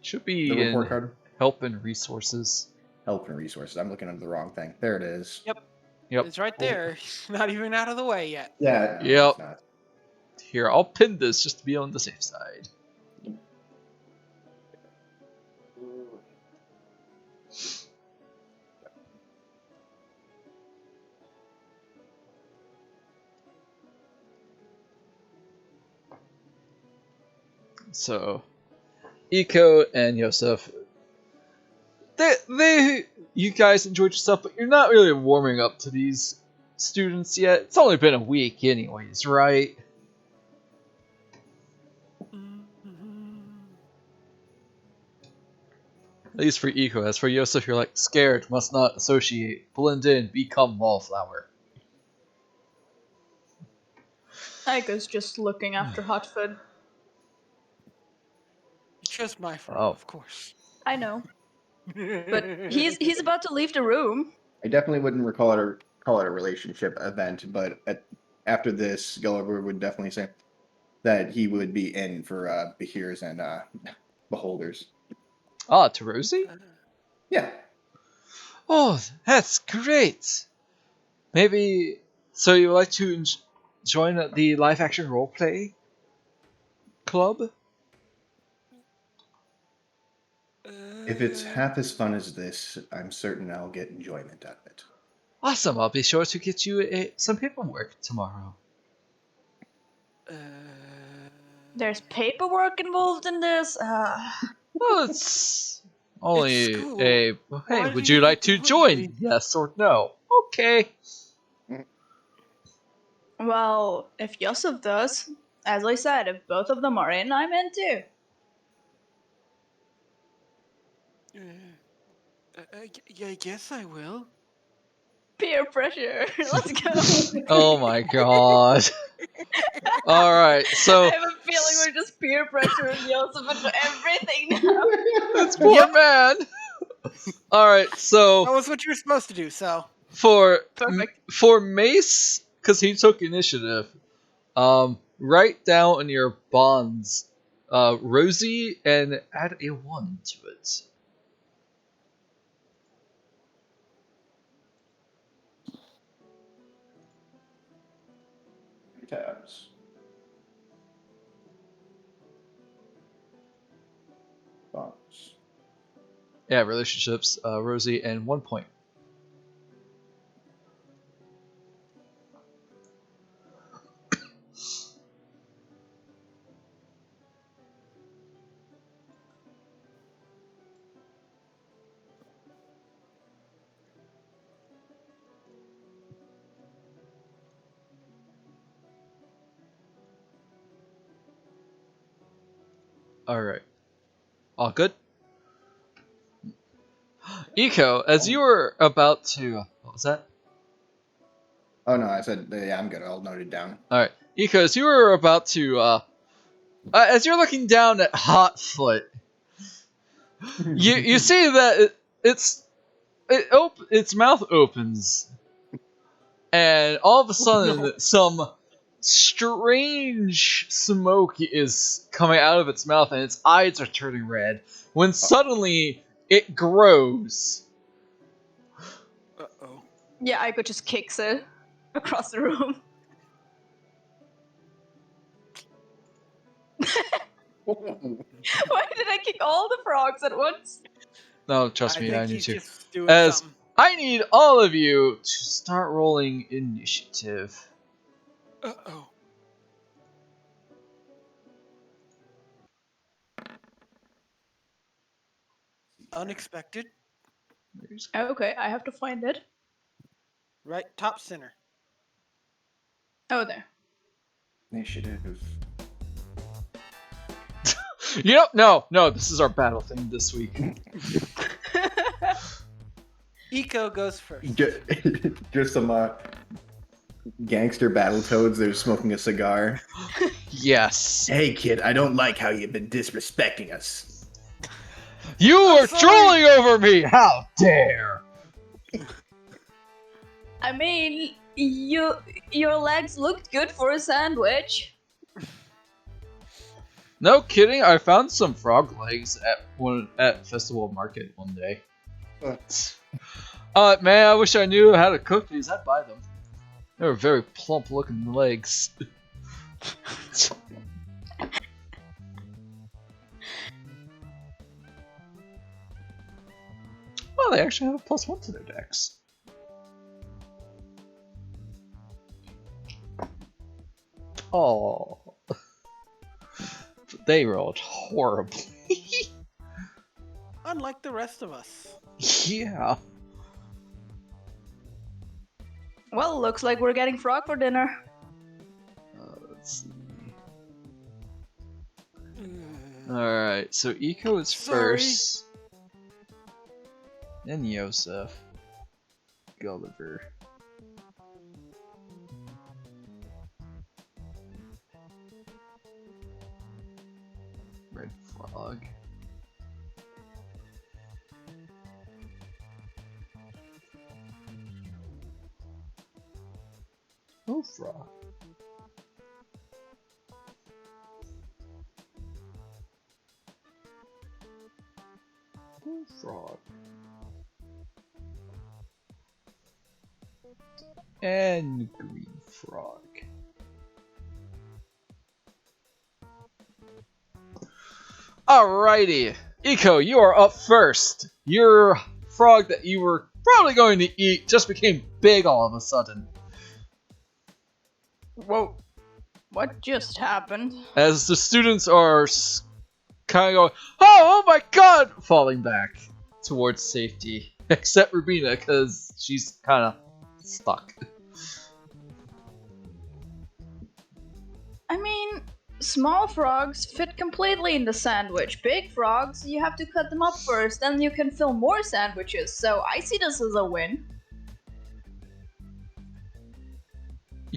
Should the be report in card? help and resources. Help and resources. I'm looking under the wrong thing. There it is. Yep. Yep. It's right there. Not even out of the way yet. Yeah. no, Yep. it's not. Here, I'll pin this just to be on the safe side. So, Eco and Yosef, you guys enjoyed yourself, but you're not really warming up to these students yet. It's only been a week, anyways, right? At least for Eco. As for Yosef, you're like scared, must not associate, blend in, become wallflower. Aiko's just looking after Hotfoot. You chose my frog, Oh. of course. I know, but he's about to leave the room. I definitely wouldn't call it a relationship event, but after this, Gulliver would definitely say that he would be in for Behears and Beholders. Ah, to Rosie? Yeah. Oh, that's great! Maybe, so you would like to join the live action roleplay club? If it's half as fun as this, I'm certain I'll get enjoyment out of it. Awesome, I'll be sure to get you some paperwork tomorrow. There's paperwork involved in this. Well, it's only It's school. hey, Why would do you you like think to it join? would be? Yes or no? Okay. Well, if Yosef does, as I said, if both of them are in, I'm in too. I guess I will. Peer pressure. Let's go. Oh my god. Alright, so I have a feeling we're just peer pressuring Joseph into everything now. this poor Yep. man. Alright, That so was what you were supposed to do, so. Perfect. for Mace, because he took initiative, write down in your bonds Rosie and add a 1 to it. Tabs. Bonds. Yeah, relationships, Rosie, and 1 point. Alright. All good? Eco, as you were about to... What was that? Oh no, I said yeah, I'm good. I'll note it down. Alright. Eco, as you were about to... as you're looking down at Hotfoot, you see that its mouth opens, and all of a sudden no. some strange smoke is coming out of its mouth, and its eyes are turning red. When suddenly it grows. Uh-oh. Yeah, Aiko just kicks it across the room. Why did I kick all the frogs at once? No, trust I me, think I need he's to. just doing As something. I need all of you to start rolling initiative. Uh-oh. Unexpected. Okay, I have to find it. Right top center. Oh, there. Initiative. No, this is our battle thing this week. Eco goes first. Just some gangster battle toads. They're smoking a cigar. Yes. Hey kid, I don't like how you've been disrespecting us. You I'm are sorry. trolling over me! How dare! I mean, your legs looked good for a sandwich. No kidding, I found some frog legs at Festival Market one day. Man, I wish I knew how to cook these. I'd buy them. They were very plump looking legs. Well, they actually have a +1 to their decks. Oh, they rolled horribly. Unlike the rest of us. Yeah. Well, looks like we're getting frog for dinner. Let's see. Alright, so Eco is Sorry. first. Then Yosef. Gulliver. Red Frog. Oh, Frog. Frog. And green frog. Alrighty. Eco, you are up first. Your frog that you were probably going to eat just became big all of a sudden. Whoa. What just happened? As the students are kind of going, oh my god, falling back towards safety. Except Rubina, because she's kind of stuck. I mean, small frogs fit completely in the sandwich. Big frogs, you have to cut them up first, then you can fill more sandwiches. So I see this as a win.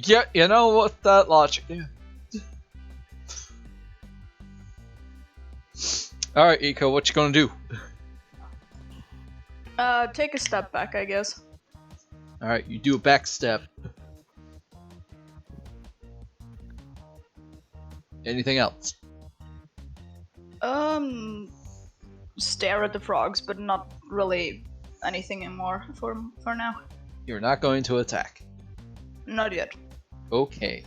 Yeah, you know what that logic. Yeah. All right, Eco, what you gonna do? Take a step back, I guess. All right, you do a back step. Anything else? Stare at the frogs, but not really anything more for now. You're not going to attack. Not yet. Okay.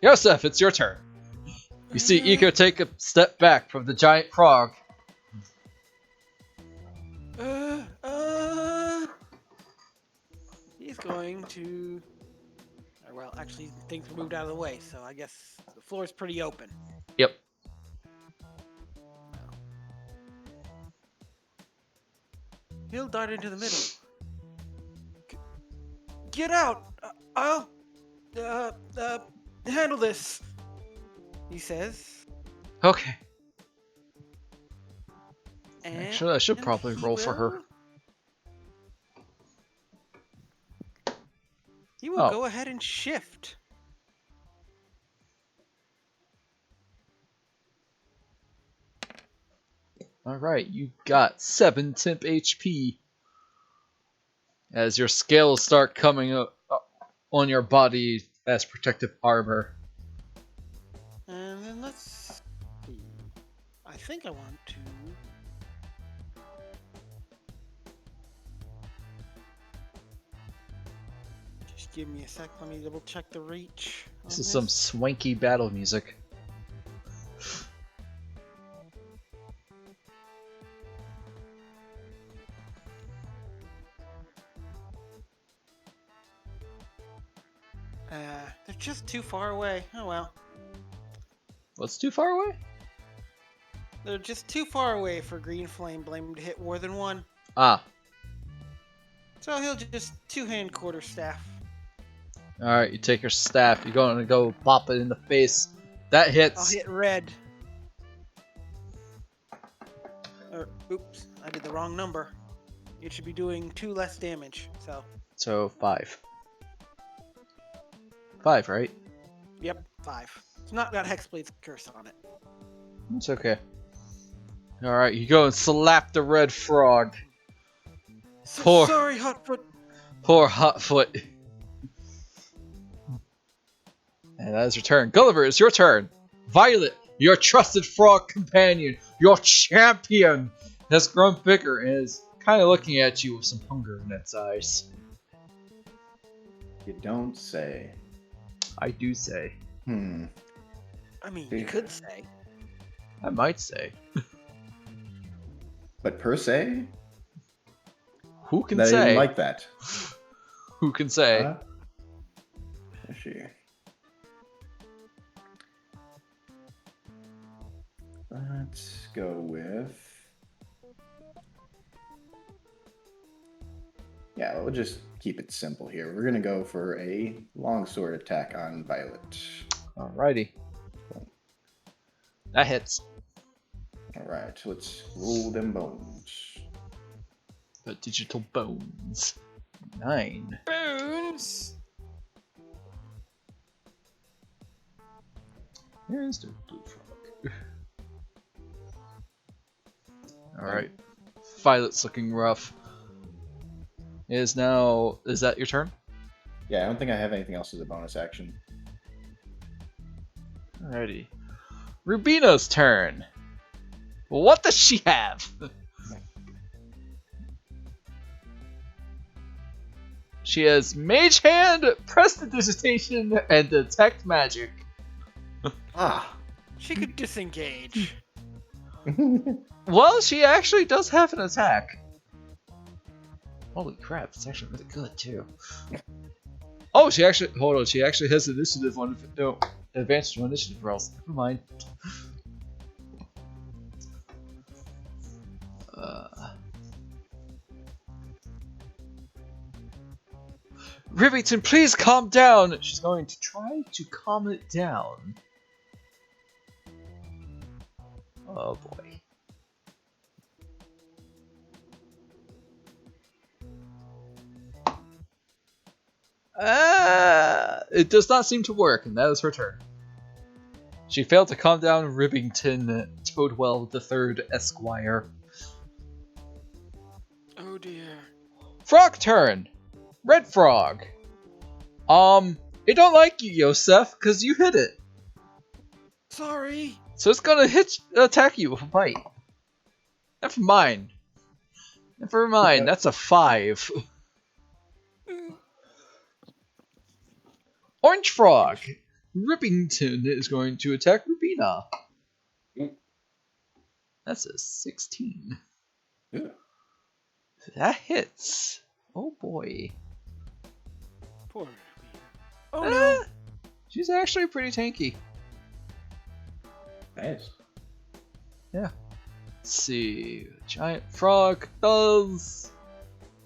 Yosef, it's your turn. You see Eco take a step back from the giant frog. He's going to. Well, actually, things moved out of the way, so I guess the floor is pretty open. Yep. He'll dart into the middle. Get out! I'll handle this. He says. Okay. And I should probably roll for her. He will go ahead and shift. Alright, you got 7 temp HP. As your scales start coming up on your body as protective armor. And then let's see. I think I want to. Just give me a sec. Let me double check the reach. This is some swanky battle music. They're just too far away. Oh well. What's too far away? They're just too far away for Green Flame Blame to hit more than one. Ah. So he'll just two-hand quarterstaff. Alright, you take your staff. You're going to go pop it in the face. That I'll hits. hit red. Oops, I did the wrong number. It should be doing 2 less damage. So 5. 5, right? Yep, 5. It's not got Hexblade's curse on it. It's okay. Alright, you go and slap the red frog. So sorry, Hotfoot. Poor Hotfoot. And that is your turn. Gulliver, it's your turn. Violet, your trusted frog companion, your champion, has grown bigger and is kind of looking at you with some hunger in its eyes. You don't say. I do say. I mean, you could say. I might say. But per se? Who can I say? didn't like that. Who can say? Let's see. Let's go with... Yeah, we'll just keep it simple here. We're going to go for a longsword attack on Violet. Alrighty. That hits. Alright, let's roll them bones. The digital bones. 9. Bones! Here's the blue frog. Alright. Violet's looking rough. Is that your turn? Yeah, I don't think I have anything else as a bonus action. Alrighty. Rubina's turn. What does she have? She has Mage Hand, Prestidigitation, and Detect Magic. She could disengage. Well, she actually does have an attack. Holy crap, it's actually really good too. Oh, she actually has initiative on advantage on initiative rolls. Never mind. Rivington, please calm down! She's going to try to calm it down. Oh boy. It does not seem to work, and that is her turn. She failed to calm down Ribbington Toadwell III Esquire. Oh dear. Frog turn! Red Frog! It don't like you, Yosef, because you hit it. Sorry. So it's gonna attack you with a bite. Never mind. Never mind, that's a 5. Orange Frog! Rippington is going to attack Rubina. That's a 16. Yeah. That hits. Oh boy. Poor Rubina. Oh no. She's actually pretty tanky. Nice. Let's see. Giant Frog does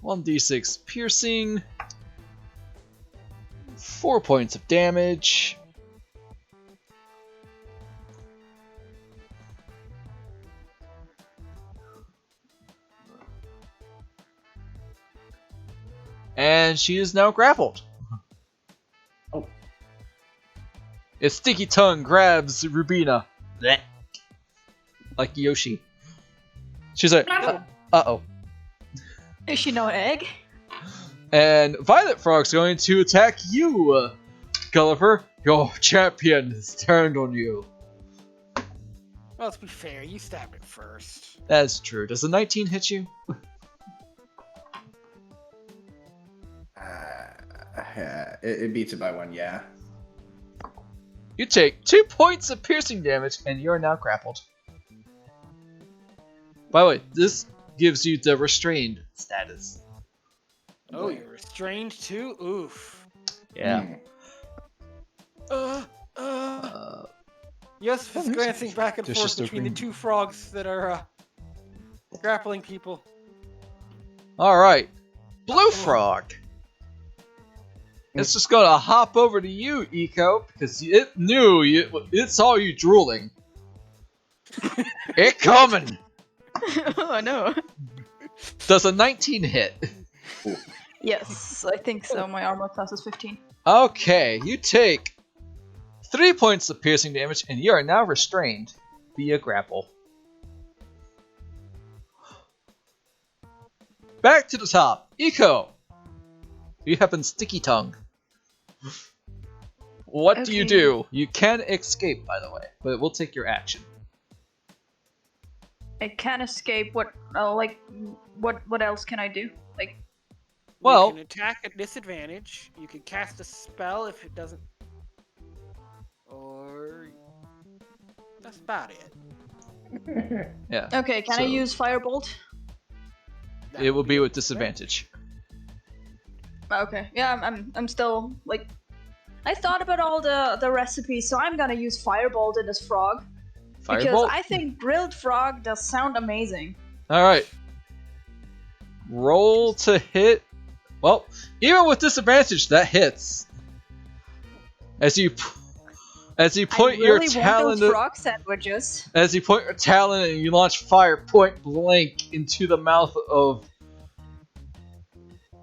1d6 piercing. 4 points of damage. And she is now grappled. Oh. Its sticky tongue grabs Rubina. Blech. Like Yoshi. She's like, uh-oh. Is she no egg? And Violet Frog's going to attack you, Gulliver. Your champion has turned on you. Well, let's be fair. You stabbed it first. That's true. Does a 19 hit you? It beats it by 1, yeah. You take 2 points of piercing damage, and you're now grappled. By the way, this gives you the restrained status. Oh, you're restrained too? Oof. Yeah. Yosef is glancing back and There's forth just a between the ring. 2 frogs that are grappling people. Alright. Blue Frog! It's just gonna hop over to you, Eco, because it knew it saw you drooling. It coming! Oh no. Does a 19 hit? Yes, I think so. My armor class is 15. Okay, you take 3 points of piercing damage, and you are now restrained via grapple. Back to the top. Eco! You have been sticky tongue. What do you Okay. do? You can escape, by the way, but it will take your action. I can't escape. What else can I do? Like, Well- you can attack at disadvantage. You can cast a spell if it doesn't. Or that's about it. Yeah. okay, can I So- use firebolt? That It will would be a with disadvantage. Okay, yeah, I'm still like, I thought about all the recipes, so I'm gonna use firebolt in this frog because Firebolt? I think grilled frog does sound amazing. Alright. Roll to hit. Well, even with disadvantage, that hits. As you point I your really talon want those frog sandwiches. as you point your talon and you launch fire point blank into the mouth of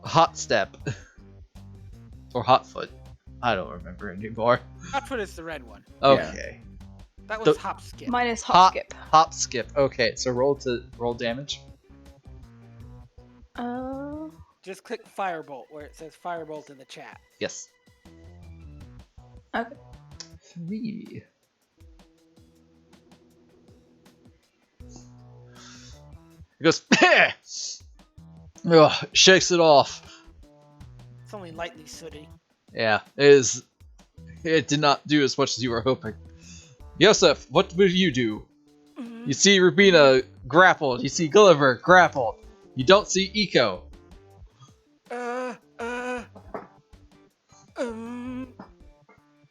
Hot Step. Or Hot Foot. I don't remember anymore. Hotfoot is the red one. Okay. That was The- hop skip. Mine is hop Hop skip. Hop skip. Okay, so roll damage. Just click firebolt where it says firebolt in the chat. Yes. Okay. 3. He goes, ugh, shakes it off. It's only lightly sooty. Yeah, it did not do as much as you were hoping. Yosef, what will you do? You see Rubina grappled, you see Gulliver grappled. You don't see Eco.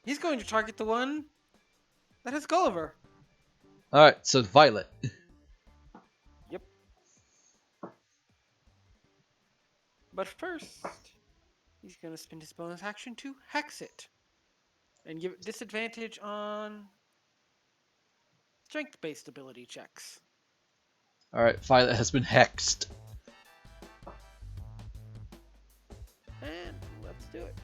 He's going to target the one that has Gulliver. Alright, so Violet. Yep. But first, he's going to spend his bonus action to hex it. And give it disadvantage on strength-based ability checks. Alright, Violet has been hexed. And let's do it.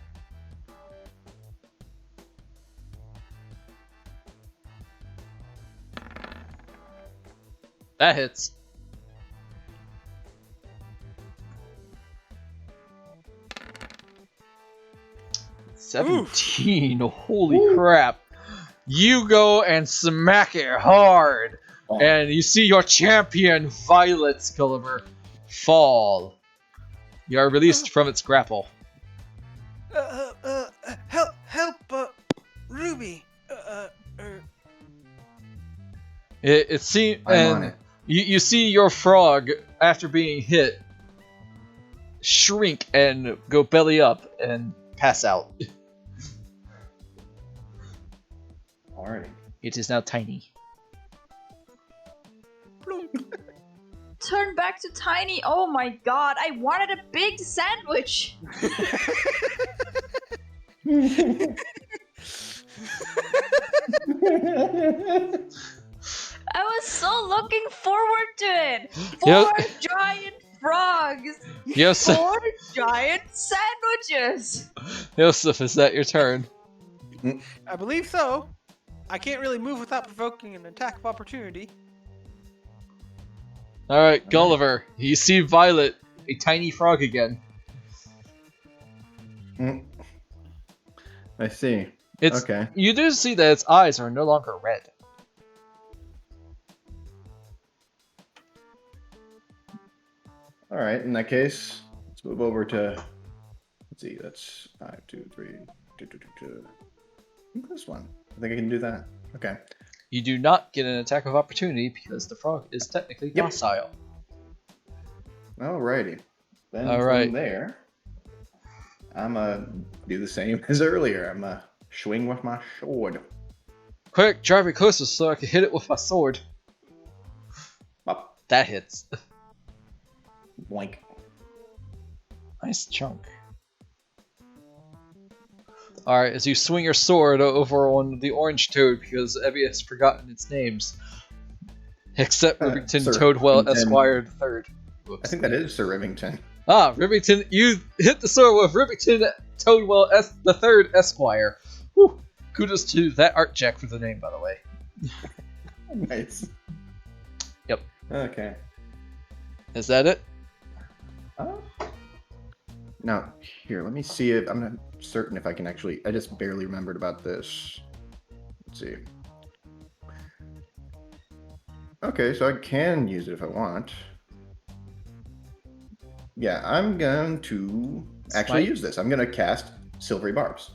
That hits. Oof. 17. Holy crap. You go and smack it hard. Oh. And you see your champion, Violet Gulliver, fall. You are released from its grapple. Help, Ruby. It seems, I'm on and it. you see your frog, after being hit, shrink and go belly up and pass out. Alrighty. It is now tiny. Turn back to tiny. Oh my god, I wanted a big sandwich. I was so looking forward to it. Four giant frogs. Yes, Four giant sandwiches. Joseph, is that your turn? I believe so. I can't really move without provoking an attack of opportunity. Alright, Gulliver, you see Violet, a tiny frog again. I see. It's Okay. You do see that its eyes are no longer red. Alright, in that case, let's move over to. Let's see, that's 5, 2, 3, 2, 2, 2, 2. I think this one. I think I can do that. Okay. You do not get an attack of opportunity because the frog is technically Yep. docile. Alrighty. Then Alright. from there, I'm do the same as earlier. I'm swing with my sword. Quick, drive me closer so I can hit it with my sword. Up, That hits. boink. Nice chunk. Alright, as you swing your sword over on the orange toad because Evie has forgotten its names. Except Rivington Sir Toadwell Rivington. Esquire III. Whoops. I think that is Sir Rivington. Ah, Rivington, you hit the sword with Rivington Toadwell the Third Esquire. Whew. Kudos to that art jack for the name, by the way. Nice. Yep. Okay. Is that it? Now, here, let me see if I'm not certain if I can actually. I just barely remembered about this. Let's see. Okay, so I can use it if I want. Yeah, I'm going to actually Smite? use this. I'm going to cast Silvery Barbs.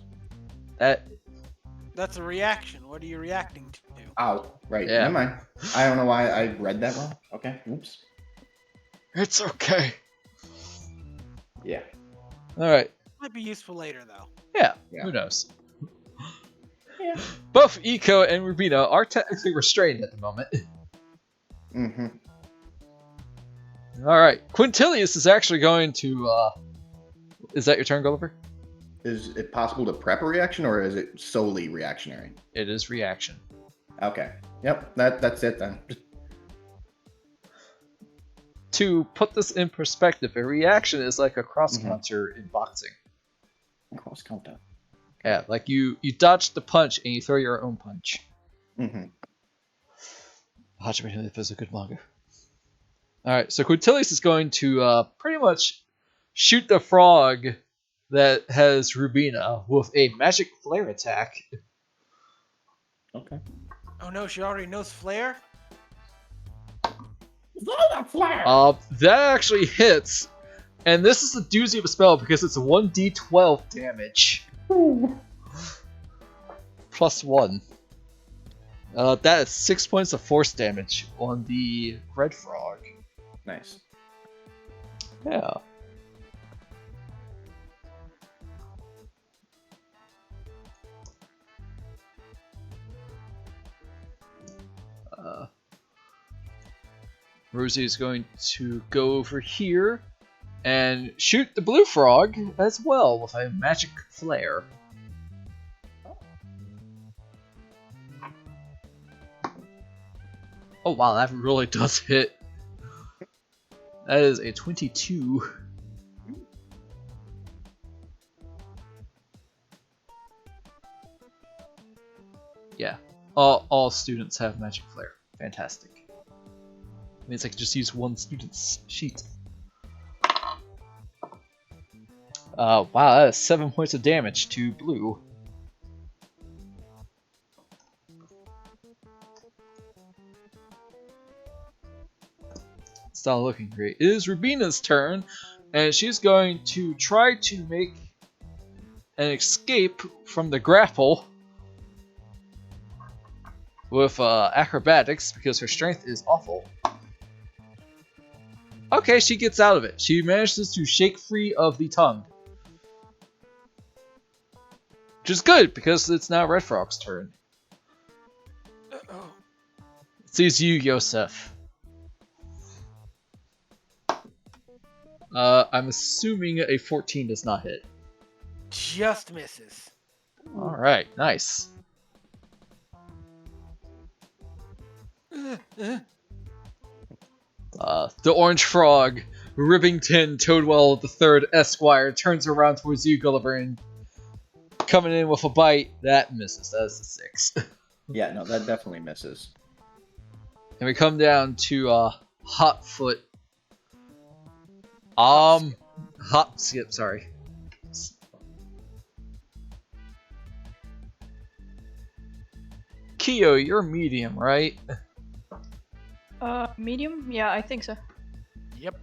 That's a reaction. What are you reacting to? Ow. Right. Yeah. Never mind. I don't know why I read that wrong. Okay. Oops. It's okay. Yeah. Alright. Might be useful later, though. Yeah, Yeah. who knows? Yeah. Both Eco and Rubina are technically restrained at the moment. Mm-hmm. Alright, Quintilius is actually going to, Is that your turn, Gulliver? Is it possible to prep a reaction, or is it solely reactionary? It is reaction. Okay. Yep. That's it then. To put this in perspective, a reaction is like a cross counter in boxing. Cross counter. Yeah, like you dodge the punch and you throw your own punch. Mm-hmm. Hajime is a good manga. Alright, so Quintilius is going to pretty much shoot the frog that has Rubina with a magic flare attack. Okay. Oh no, she already knows Flare? That actually hits, and this is a doozy of a spell because it's 1d12 damage. Plus 1. That is 6 points of force damage on the red frog. Nice. Yeah. Rosie is going to go over here and shoot the blue frog as well with a magic flare. Oh wow, that really does hit. That is a 22. Yeah, all students have magic flare. Fantastic. Means I can just use one student's sheet. Wow, that is 7 points of damage to blue. It's not looking great. It is Rubina's turn, and she's going to try to make an escape from the grapple with acrobatics because her strength is awful. Okay, she gets out of it. She manages to shake free of the tongue. Which is good, because it's now Red Frog's turn. Uh-oh. It sees you, Yosef. I'm assuming a 14 does not hit. Just misses. Alright, nice. The orange frog, Ribbington Toadwell III Esquire, turns around towards you, Gulliver, and coming in with a bite. That misses. That's a 6. Yeah, no, that definitely misses. And we come down to Hotfoot. Hop skip, sorry. Kyo, you're medium, right? Medium? Yeah, I think so. Yep.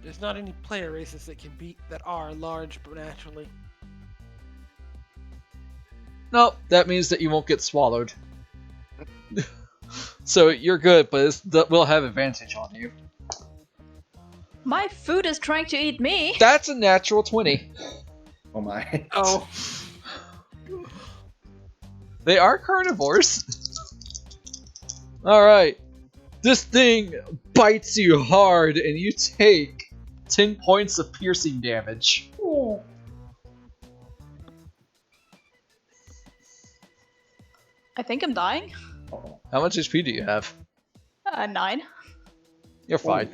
There's not any player races that are large naturally. No, that means that you won't get swallowed. So you're good, but we'll have advantage on you. My food is trying to eat me. That's a natural 20. Oh my. Oh. They are carnivores. Alright. This thing bites you hard and you take 10 points of piercing damage. I think I'm dying. Oh. How much HP do you have? 9. You're fine.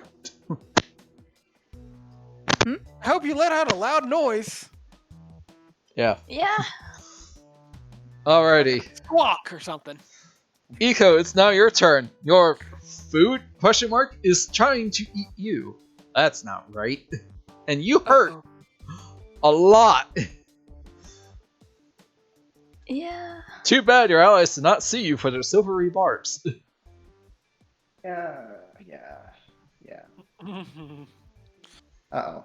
I hope you let out a loud noise. Yeah. Yeah. Alrighty. Squawk or something. Eco, it's now your turn. Your food, question mark, is trying to eat you. That's not right. And you hurt a lot. Yeah. Too bad your allies did not see you for their silvery barbs. Yeah. Uh-oh.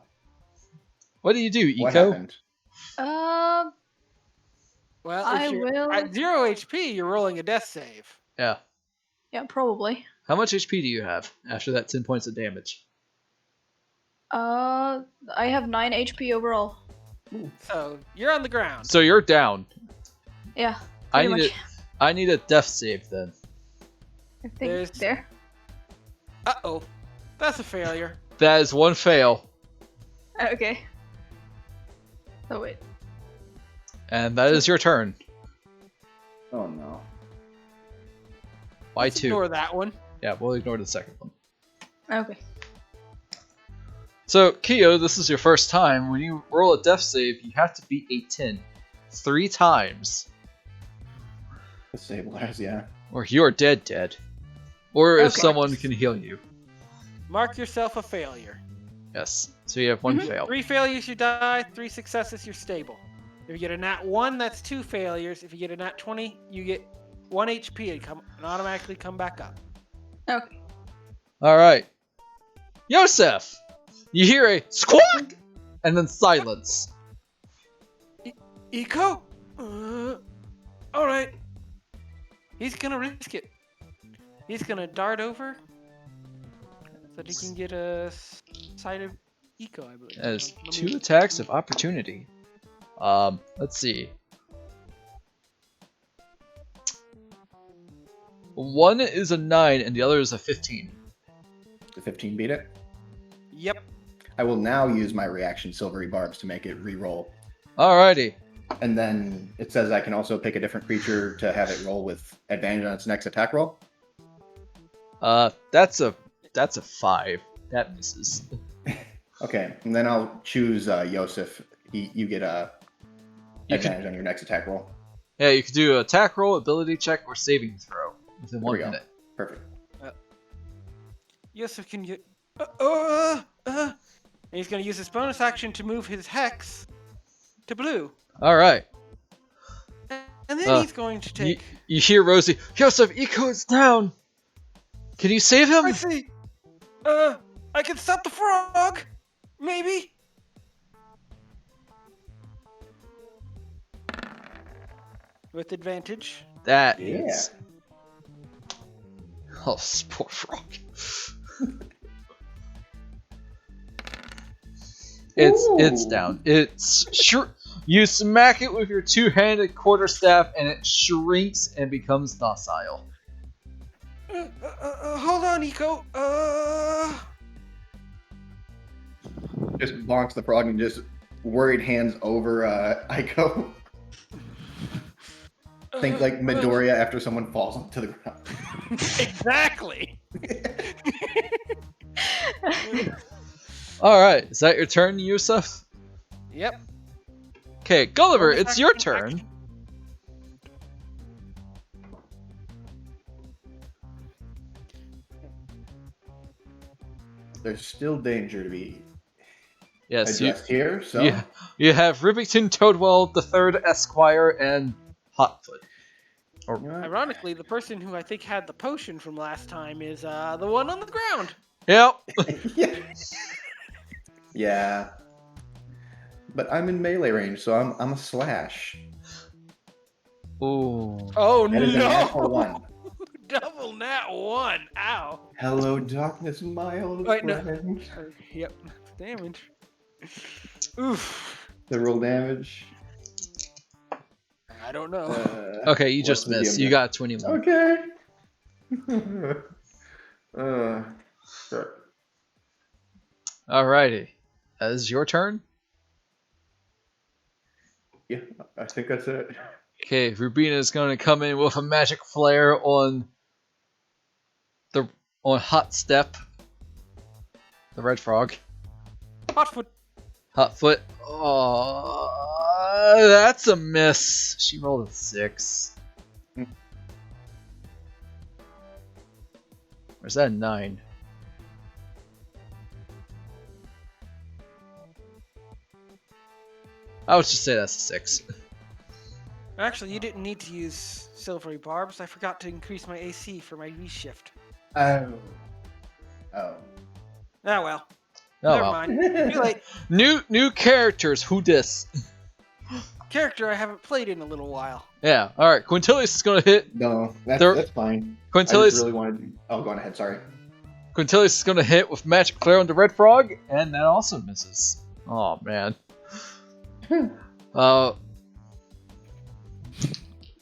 What do you do, What Eco? happened? Well, I if you're will- at 0 HP, you're rolling a death save. Yeah. Yeah, probably. How much HP do you have after that 10 points of damage? I have 9 HP overall. So you're on the ground. So you're down. Yeah. I Pretty need much. I need a death save then. I think There's- there. Uh-oh. That's a failure. That is one fail. Okay. Oh wait. And that is your turn. Oh no. Why Let's 2? Ignore that one. Yeah, we'll ignore the second one. Okay. So, Kyo, this is your first time. When you roll a death save, you have to beat a 10. 3 times. Stabilize, yeah. Or you're dead. Or if Okay. someone can heal you. Mark yourself a failure. Yes. So you have one Mhm. fail. 3 failures, you die. 3 successes, you're stable. If you get a nat 1, that's 2 failures. If you get a nat 20, you get 1 HP and automatically come back up. Okay. Alright. Yosef! You hear a squawk! And then silence. Eco? Alright. He's gonna risk it. He's gonna dart over so that he can get a sight of Eco, I believe. As Let 2 me- attacks of opportunity. Let's see. One is a 9 and the other is a 15. The 15 beat it. Yep. I will now use my reaction Silvery Barbs to make it re-roll. Alrighty. And then it says I can also pick a different creature to have it roll with advantage on its next attack roll. That's a 5. That misses. Okay, and then I'll choose Yosef. You get a You advantage on your next attack roll. Yeah, you could do an attack roll, ability check, or saving throw. within There 1 we go. minute. Perfect. Yusuf can get. And he's gonna use his bonus action to move his hex to blue. All right. And then he's going to You, take. you hear Rosie, Yosef, Eco is down. Can you save him? I see. I can stop the frog. Maybe. With advantage. That Yeah. is. Oh, poor frog. It's Ooh. down. It's sure. You smack it with your two-handed quarterstaff, and it shrinks and becomes docile. Hold on, Eco. Just bonks the frog and just worried hands over Ico. Think like Midoriya after someone falls onto the ground. Exactly. All right, is that your turn, Yusuf? Yep. Okay, Gulliver, Bonus it's your action, turn. action. There's still danger to be Yes, addressed here, so you have Rivington Toadwell III Esquire and Hotfoot. Or Ironically, the person who I think had the potion from last time is the one on the ground. yep. yeah. Yeah. But I'm in melee range, so I'm a slash. Ooh. Oh That is a natural no! one. Double nat 1. Ow. Hello, darkness, my old Wait, no. friend. Yep. Damage. Oof. The roll damage. I don't know. Okay, you what's just the missed. DM You do? got 21. Okay. Sure. Alrighty. That is your turn. Yeah, I think that's it. Okay, Rubina is going to come in with a magic flare on Hot Step, the red frog. Hotfoot. Hotfoot. Oh, that's a miss. She rolled a 6. Or is that a 9? I would just say that's a 6. Actually, you didn't need to use silvery barbs. I forgot to increase my AC for my reshift. Oh. Oh. Ah well. Oh Never well. mind. Too late. New characters. Who dis? Character I haven't played in a little while. Yeah. All right. Quintilis is going to hit. No, There- that's fine. I Quintilis. just really wanted. Oh, go on ahead. Sorry. Quintilis is going to hit with magic flare on the red frog, and that also misses. Oh man. Let's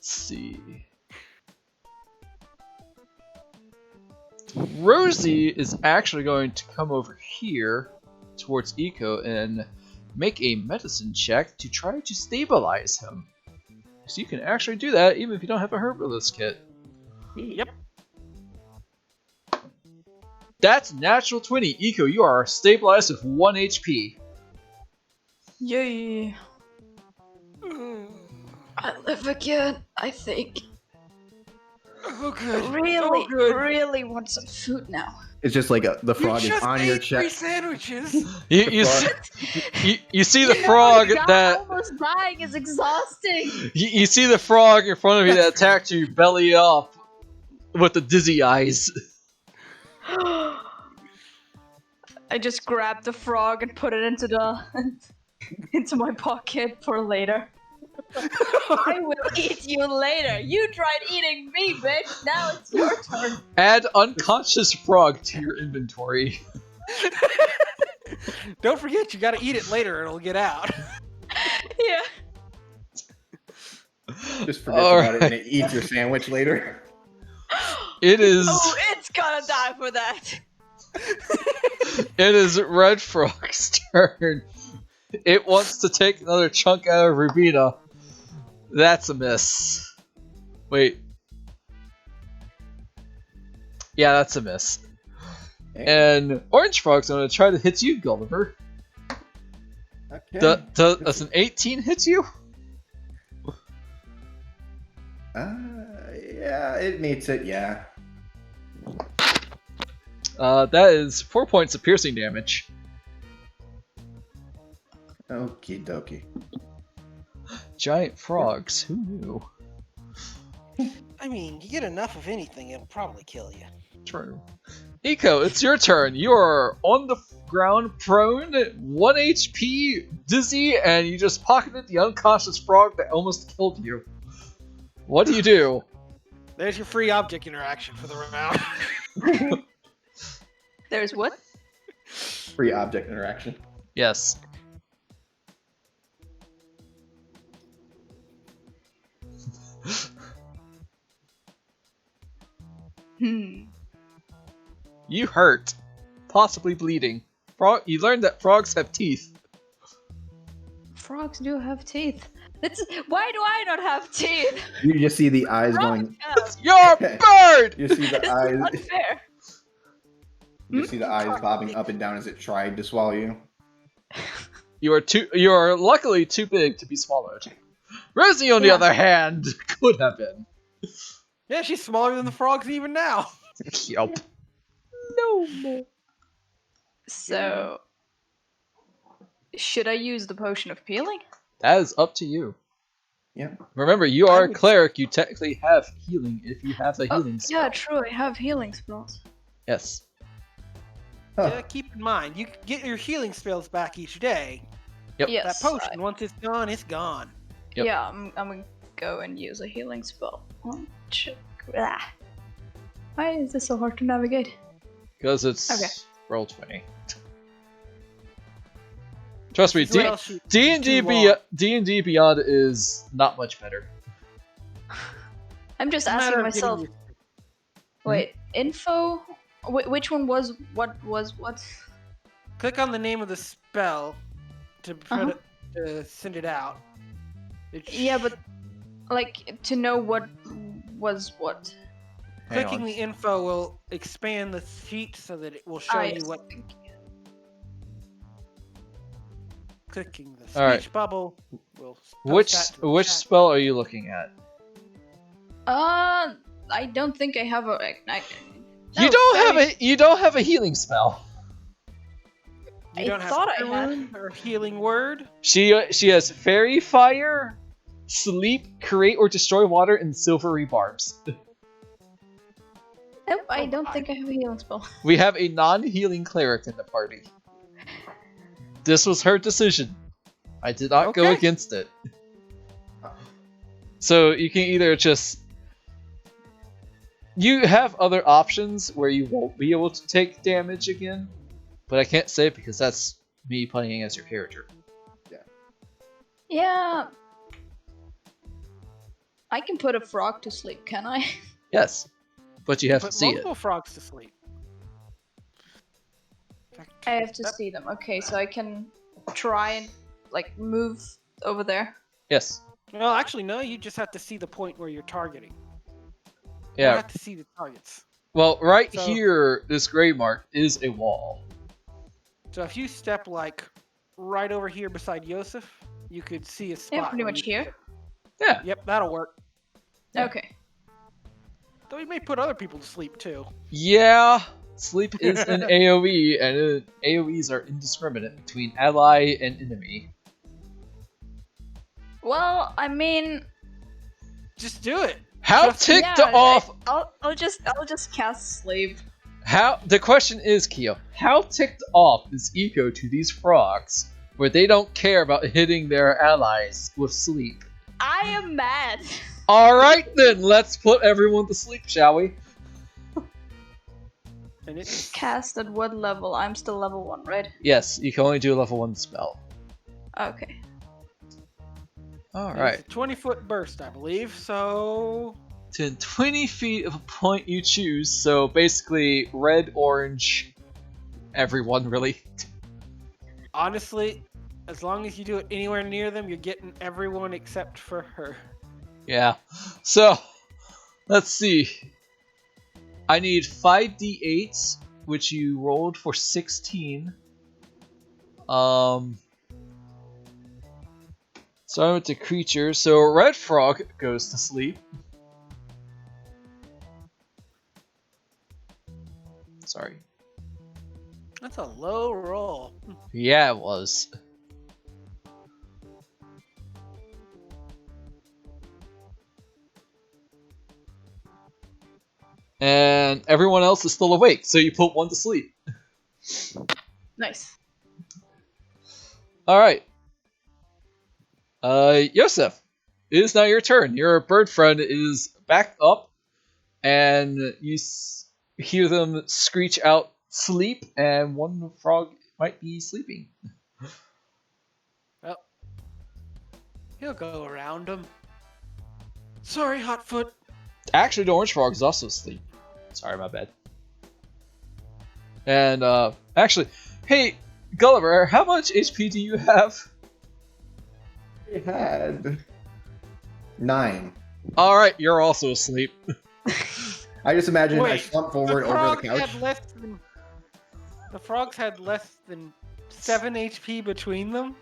see. Rosie is actually going to come over here towards Eco and make a medicine check to try to stabilize him. So you can actually do that even if you don't have a herbalist kit. Yep. That's natural 20. Eco, you are stabilized with 1 HP. Yay. I live again, I think. Oh good. Really, Oh good. really want some food now. It's just like the You frog is just on your ate 3 chest. sandwiches. You see the You know, frog God, that almost dying is exhausting. you see the frog in front of you that attacked you belly up with the dizzy eyes. I just grabbed the frog and put it into into my pocket for later. I will eat you later. You tried eating me, bitch. Now it's your turn. Add unconscious frog to your inventory. Don't forget, you gotta eat it later or it'll get out. Yeah. Just forget about it and it eats your sandwich later. It is Oh, it's gonna die for that. it is Red Frog's turn. It wants to take another chunk out of Rubina. That's a miss. Wait. Yeah, that's a miss. And Orange Frog's gonna try to hit you, Gulliver. Okay. Does an 18 hit you? Yeah, it meets it. Yeah. That is 4 points of piercing damage. Okie dokie. Giant frogs. Who knew? I mean, you get enough of anything, it'll probably kill you. True. Eco, it's your turn. You are on the ground, prone, 1 HP, dizzy, and you just pocketed the unconscious frog that almost killed you. What do you do? There's your free object interaction for the round. There's what? Free object interaction. Yes. You hurt. Possibly bleeding. You learned that frogs have teeth. Frogs do have teeth. Why do I not have teeth? You just see the eyes Frogs going. have. You're a bird! You see the This eyes. is unfair. You see the eyes bobbing up and down as it tried to swallow you. You are luckily too big to be swallowed. Rosie, on the Yeah. other hand, could have been. Yeah, she's smaller than the frogs even now. Yup. No more. So, should I use the potion of healing? That is up to you. Yeah. Remember, you are a cleric. You technically have healing if you have a healing spell. Yeah, true. I have healing spells. Yes. Huh. Yeah, keep in mind, you can get your healing spells back each day. Yep. Yes. That potion, once it's gone, it's gone. Yep. Yeah, I'm gonna go and use a healing spell. Why is this so hard to navigate? Because it's Okay. roll 20. Trust me, What else you- D&D too long. D&D Beyond is not much better. I'm just It's a matter asking of myself. getting Wait, info? Which one was what? Click on the name of the spell to Uh-huh. to send it out. Yeah, but like to know what was what. Hang Clicking on. the info will expand the sheet so that it will show Ah, you yes. what. Clicking the speech Alright. bubble will. Which post that to the which chat. spell are you looking at? I don't think I have a. You don't have a healing spell. You I don't have thought I cure had. wound or healing word. She has fairy fire, sleep, create or destroy water, and silvery barbs. Nope, I Oh, don't think I have a healing spell. We have a non-healing cleric in the party. This was her decision. I did not go Okay. against it. So you can either just... You have other options where you won't be able to take damage again, but I can't say it because that's me playing as your character. Yeah. I can put a frog to sleep, can I? Yes, but you have to Put see it. multiple frogs to sleep. In fact, I have to that- see them. Okay, so I can try and like move over there. Yes. Well, actually, no. You just have to see the point where you're targeting. You Yeah. have to see the targets. Well, right So- here, this gray mark is a wall. So if you step like right over here beside Yosef, you could see a spot. Yeah, pretty where much you can here. Yeah. get- Yep, that'll work. Yeah. Okay. Though we may put other people to sleep too. Yeah. Sleep is an AoE, and AoEs are indiscriminate between ally and enemy. Well, I mean, Just do it. How Just- ticked yeah, off? I'll just cast sleep. How the question is, Keo, how ticked off is Eco to these frogs, where they don't care about hitting their allies with sleep? I am mad. All right, then let's put everyone to sleep, shall we? And it's Cast at what level? I'm still level 1, right? Yes, you can only do a level 1 spell. Okay. All it's right. a 20-foot burst, I believe. So 10, 20 feet of a point you choose, so basically red, orange, everyone really. honestly, as long as you do it anywhere near them, you're getting everyone except for her. Yeah. So, let's see. I need 5d8s, which you rolled for 16. Starting with the creature. So, red frog goes to sleep. Sorry. That's a low roll. Yeah, it was. And everyone else is still awake, so you put one to sleep. Nice. Alright. Yosef, it is now your turn. Your bird friend is back up, and you hear them screech out sleep, and one frog might be sleeping. Well, he'll go around him. Sorry, Hotfoot. Actually, the orange frog is also asleep. Sorry, my bad. And, actually, hey, Gulliver, how much HP do you have? I had 9. Alright, you're also asleep. I just imagine I Wait, slump forward over the couch. The frogs had less than 7 HP between them?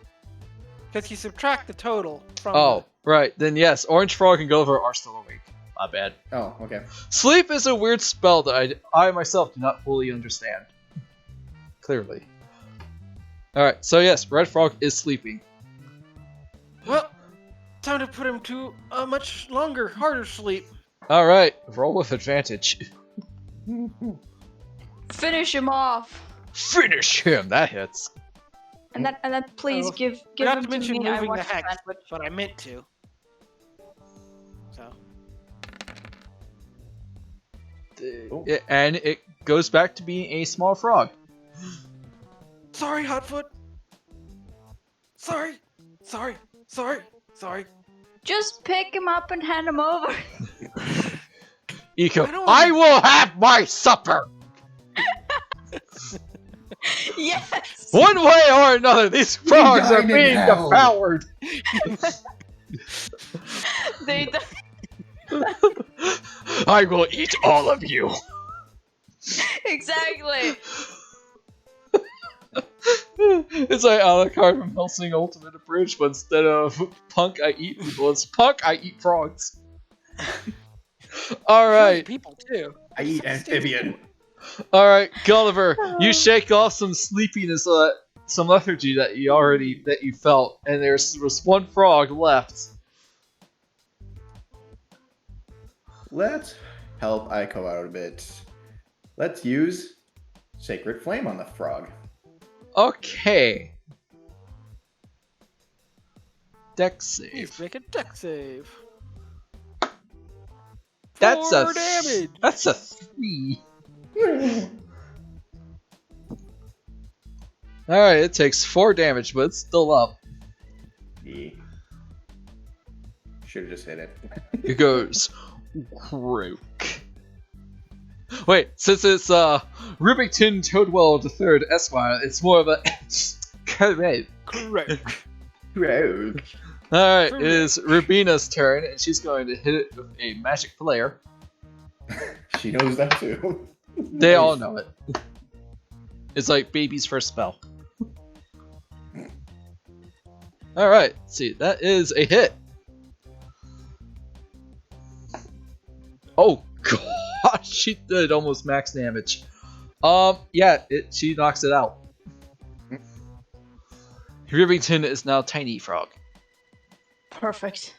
Because you subtract the total from Oh, right, then yes, orange frog and Gulliver are still awake. My bad. Oh, okay. Sleep is a weird spell that I myself do not fully understand. Clearly. Alright, so yes, Red Frog is sleeping. Well, time to put him to a much longer, harder sleep. Alright, roll with advantage. Finish him off. Finish him! That hits. And then please Oh, give Forgot him to to mention me. I moving the want hex, sandwich. but I meant to. So, And it goes back to being a small frog. sorry, Hotfoot. Sorry. Just pick him up and hand him over. Eco, I don't I will have my supper! Yes. One way or another, these frogs are dine in being hell. devoured! They I will eat all of you! exactly. It's like Alucard from Hellsing Ultimate Abridged, but instead of punk I eat people, it's punk I eat frogs. Alright, People too. I eat amphibian. alright, Gulliver, you shake off some sleepiness, some lethargy that you felt, and there was one frog left. Let's help Aiko out a bit. Let's use Sacred Flame on the frog. Okay. Dex Please save. make a deck save. That's 4 a damage. That's a 3. Alright, it takes 4 damage, but it's still up. Yeah. Should have just hit it. It goes croak. Wait, since it's Rubikton Toadwell III Esquire, it's more of a correct. Correct. Rogue. Alright, it is Rubina's turn, and she's going to hit it with a magic flare. She knows that too. They all know it. It's like baby's first spell. Alright, let's see, that is a hit. Oh god, she did almost max damage. Yeah, she knocks it out. Rivington is now Tiny Frog. Perfect.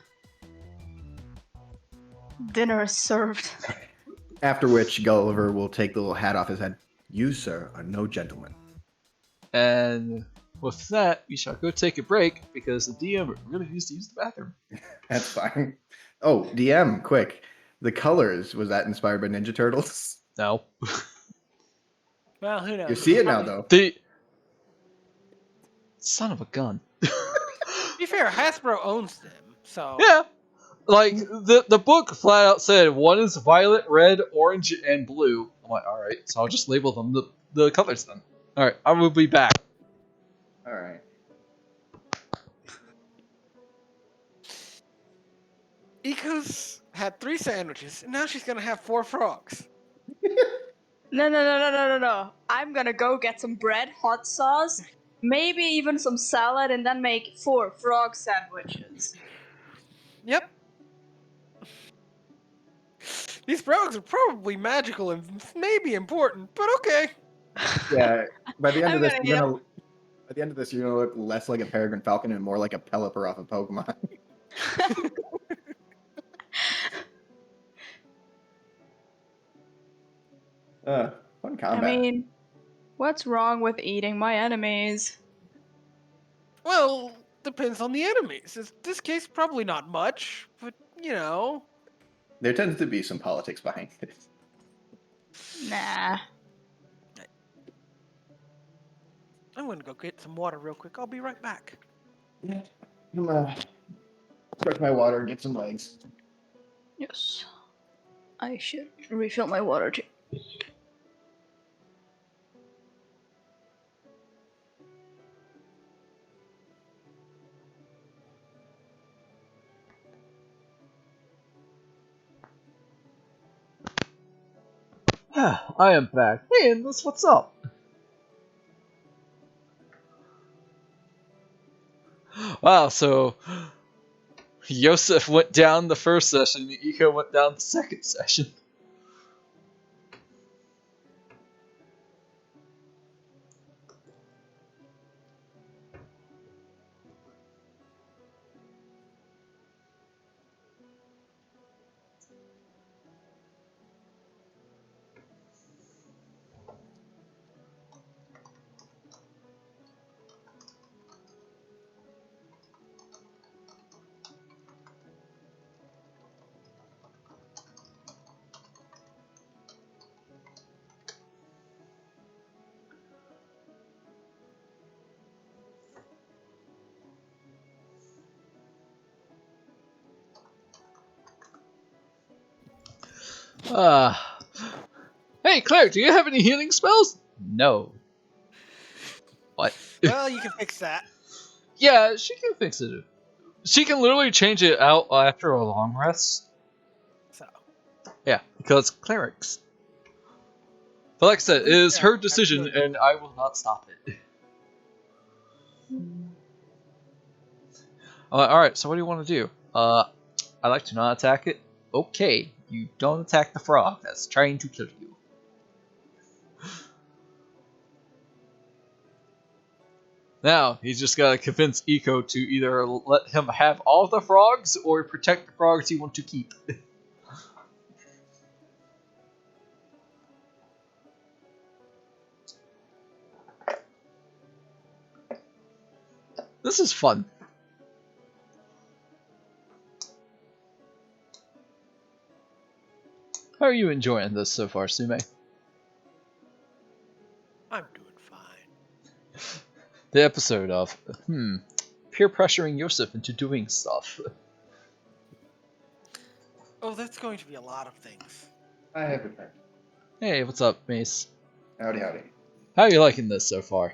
Dinner is served. After which, Gulliver will take the little hat off his head. You, sir, are no gentleman. And with that, we shall go take a break because the DM really needs to use the bathroom. That's fine. Oh, DM, quick. The colors, was that inspired by Ninja Turtles? No. Well, who knows? You see it now, though. The son of a gun. To be fair, Hasbro owns them, so Yeah. Like the book flat out said one is violet, red, orange, and blue. I'm like, alright, so I'll just label them the colors then. Alright, I will be back. Alright. Iko's had 3 sandwiches, and now she's gonna have 4 frogs. No. I'm gonna go get some bread, hot sauce, maybe even some salad, and then make 4 frog sandwiches. Yep. These frogs are probably magical and maybe important, but okay. Yeah. By the end I'm of this, gonna you're heal. gonna. By the end of this, you're gonna look less like a peregrine falcon and more like a Pelipper off of Pokemon. Fun I combat. mean, what's wrong with eating my enemies? Well, depends on the enemies. In this case, probably not much, but you know. There tends to be some politics behind it. Nah. I'm gonna go get some water real quick. I'll be right back. Yeah. I'm stretch my water and get some legs. Yes. I should refill my water too. I am back. Hey, Endless, what's up? Wow, so Yosef went down the first session, Iko went down the second session. Ah. Hey, Claire, do you have any healing spells? No. What? Well, you can fix that. Yeah, she can fix it. She can literally change it out after a long rest. So. Yeah, because clerics. But like I said, it is Yeah, her decision, absolutely. and I will not stop it. Alright, so what do you want to do? I like to not attack it. Okay, you don't attack the frog that's trying to kill you. Now, he's just gotta convince Eco to either let him have all the frogs or protect the frogs he wants to keep. This is fun. How are you enjoying this so far, Sume? I'm doing fine. The episode of, peer pressuring Yosef into doing stuff. Oh, that's going to be a lot of things. I have it. Hey, what's up, Mace? Howdy, howdy. How are you liking this so far?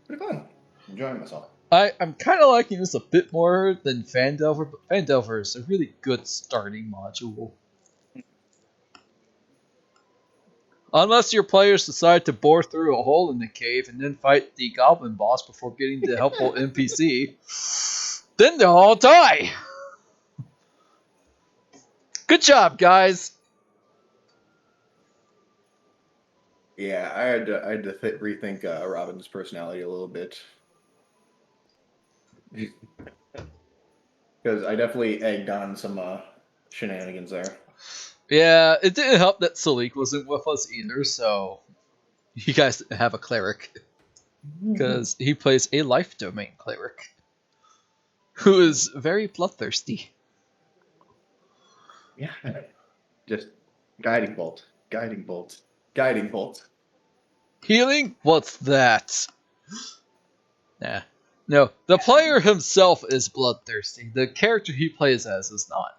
Pretty fun. Enjoying myself. I'm kind of liking this a bit more than Fandelver, but Fandelver is a really good starting module. Unless your players decide to bore through a hole in the cave and then fight the goblin boss before getting the helpful NPC, then they'll all die! Good job, guys! Yeah, I had to rethink Robin's personality a little bit. Because I definitely egged on some shenanigans there. Yeah, it didn't help that Salik wasn't with us either, so you guys didn't have a cleric. Because he plays a life domain cleric. Who is very bloodthirsty. Yeah. Just guiding bolt, guiding bolt, guiding bolt. Healing? What's that? Nah. No, the player himself is bloodthirsty. The character he plays as is not.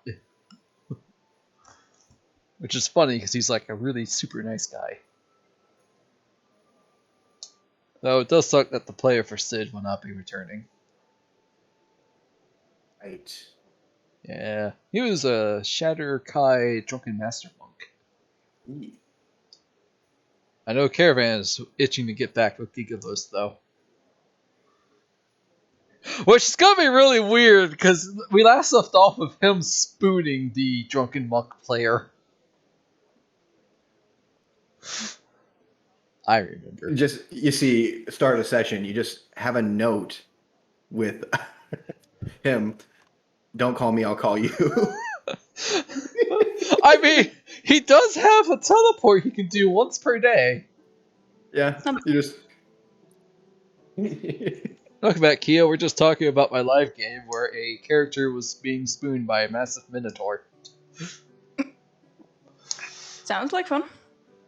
Which is funny because he's like a really super nice guy. Though it does suck that the player for Sid will not be returning. Right. Yeah, he was a Shatter Kai Drunken Master Monk. Ooh. I know Caravan is itching to get back with Gigalos though. Which is gonna be really weird because we last left off of him spooning the Drunken Monk player. I remember. Just you see, start a session. You just have a note with him. Don't call me. I'll call you. I mean, he does have a teleport he can do once per day. Yeah, you just. Welcome back, Keo. We're just talking about my live game where a character was being spooned by a massive minotaur. Sounds like fun.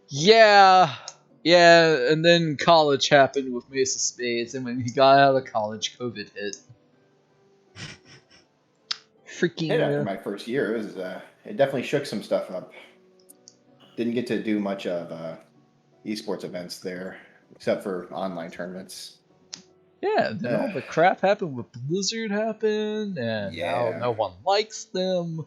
Yeah, and then college happened with Mace of Spades, and when he got out of college, COVID hit. Hit after Freaking. my first year. It definitely shook some stuff up. Didn't get to do much of esports events there, except for online tournaments. Yeah, and then all the crap happened with Blizzard happened, and now no one likes them.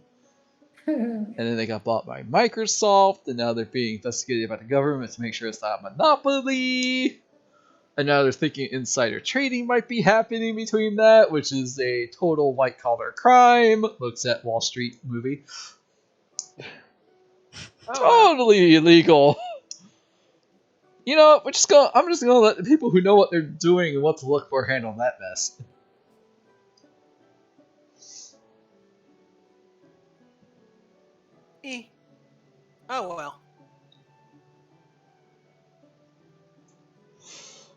And then they got bought by Microsoft, and now they're being investigated by the government to make sure it's not a monopoly. And now they're thinking insider trading might be happening between that, which is a total white collar crime. Looks at Wall Street movie. Totally illegal. You know, I'm just gonna let the people who know what they're doing and what to look for handle that mess. Oh well.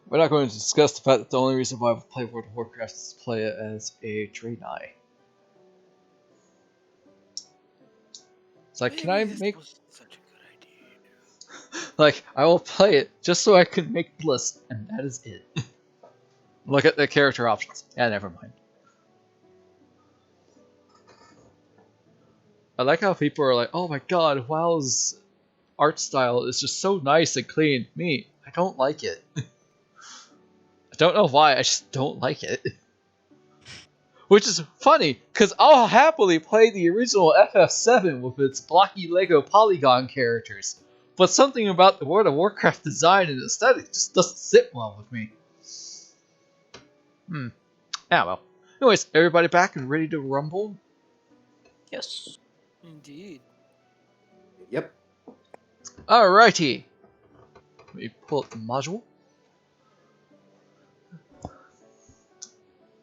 We're not going to discuss the fact that the only reason why I would play World of Warcraft is to play it as a Draenei. It's like, can I make... Was such a good idea. Like, I will play it just so I can make Bliss, and that is it. Look at the character options. Yeah, never mind. I like how people are like, oh my god, WoW's art style is just so nice and clean. Me, I don't like it. I don't know why, I just don't like it. Which is funny, because I'll happily play the original FF7 with its blocky Lego polygon characters. But something about the World of Warcraft design and aesthetic just doesn't sit well with me. Ah well. Anyways, everybody back and ready to rumble? Yes. Indeed. Yep. Alrighty. Let me pull up the module.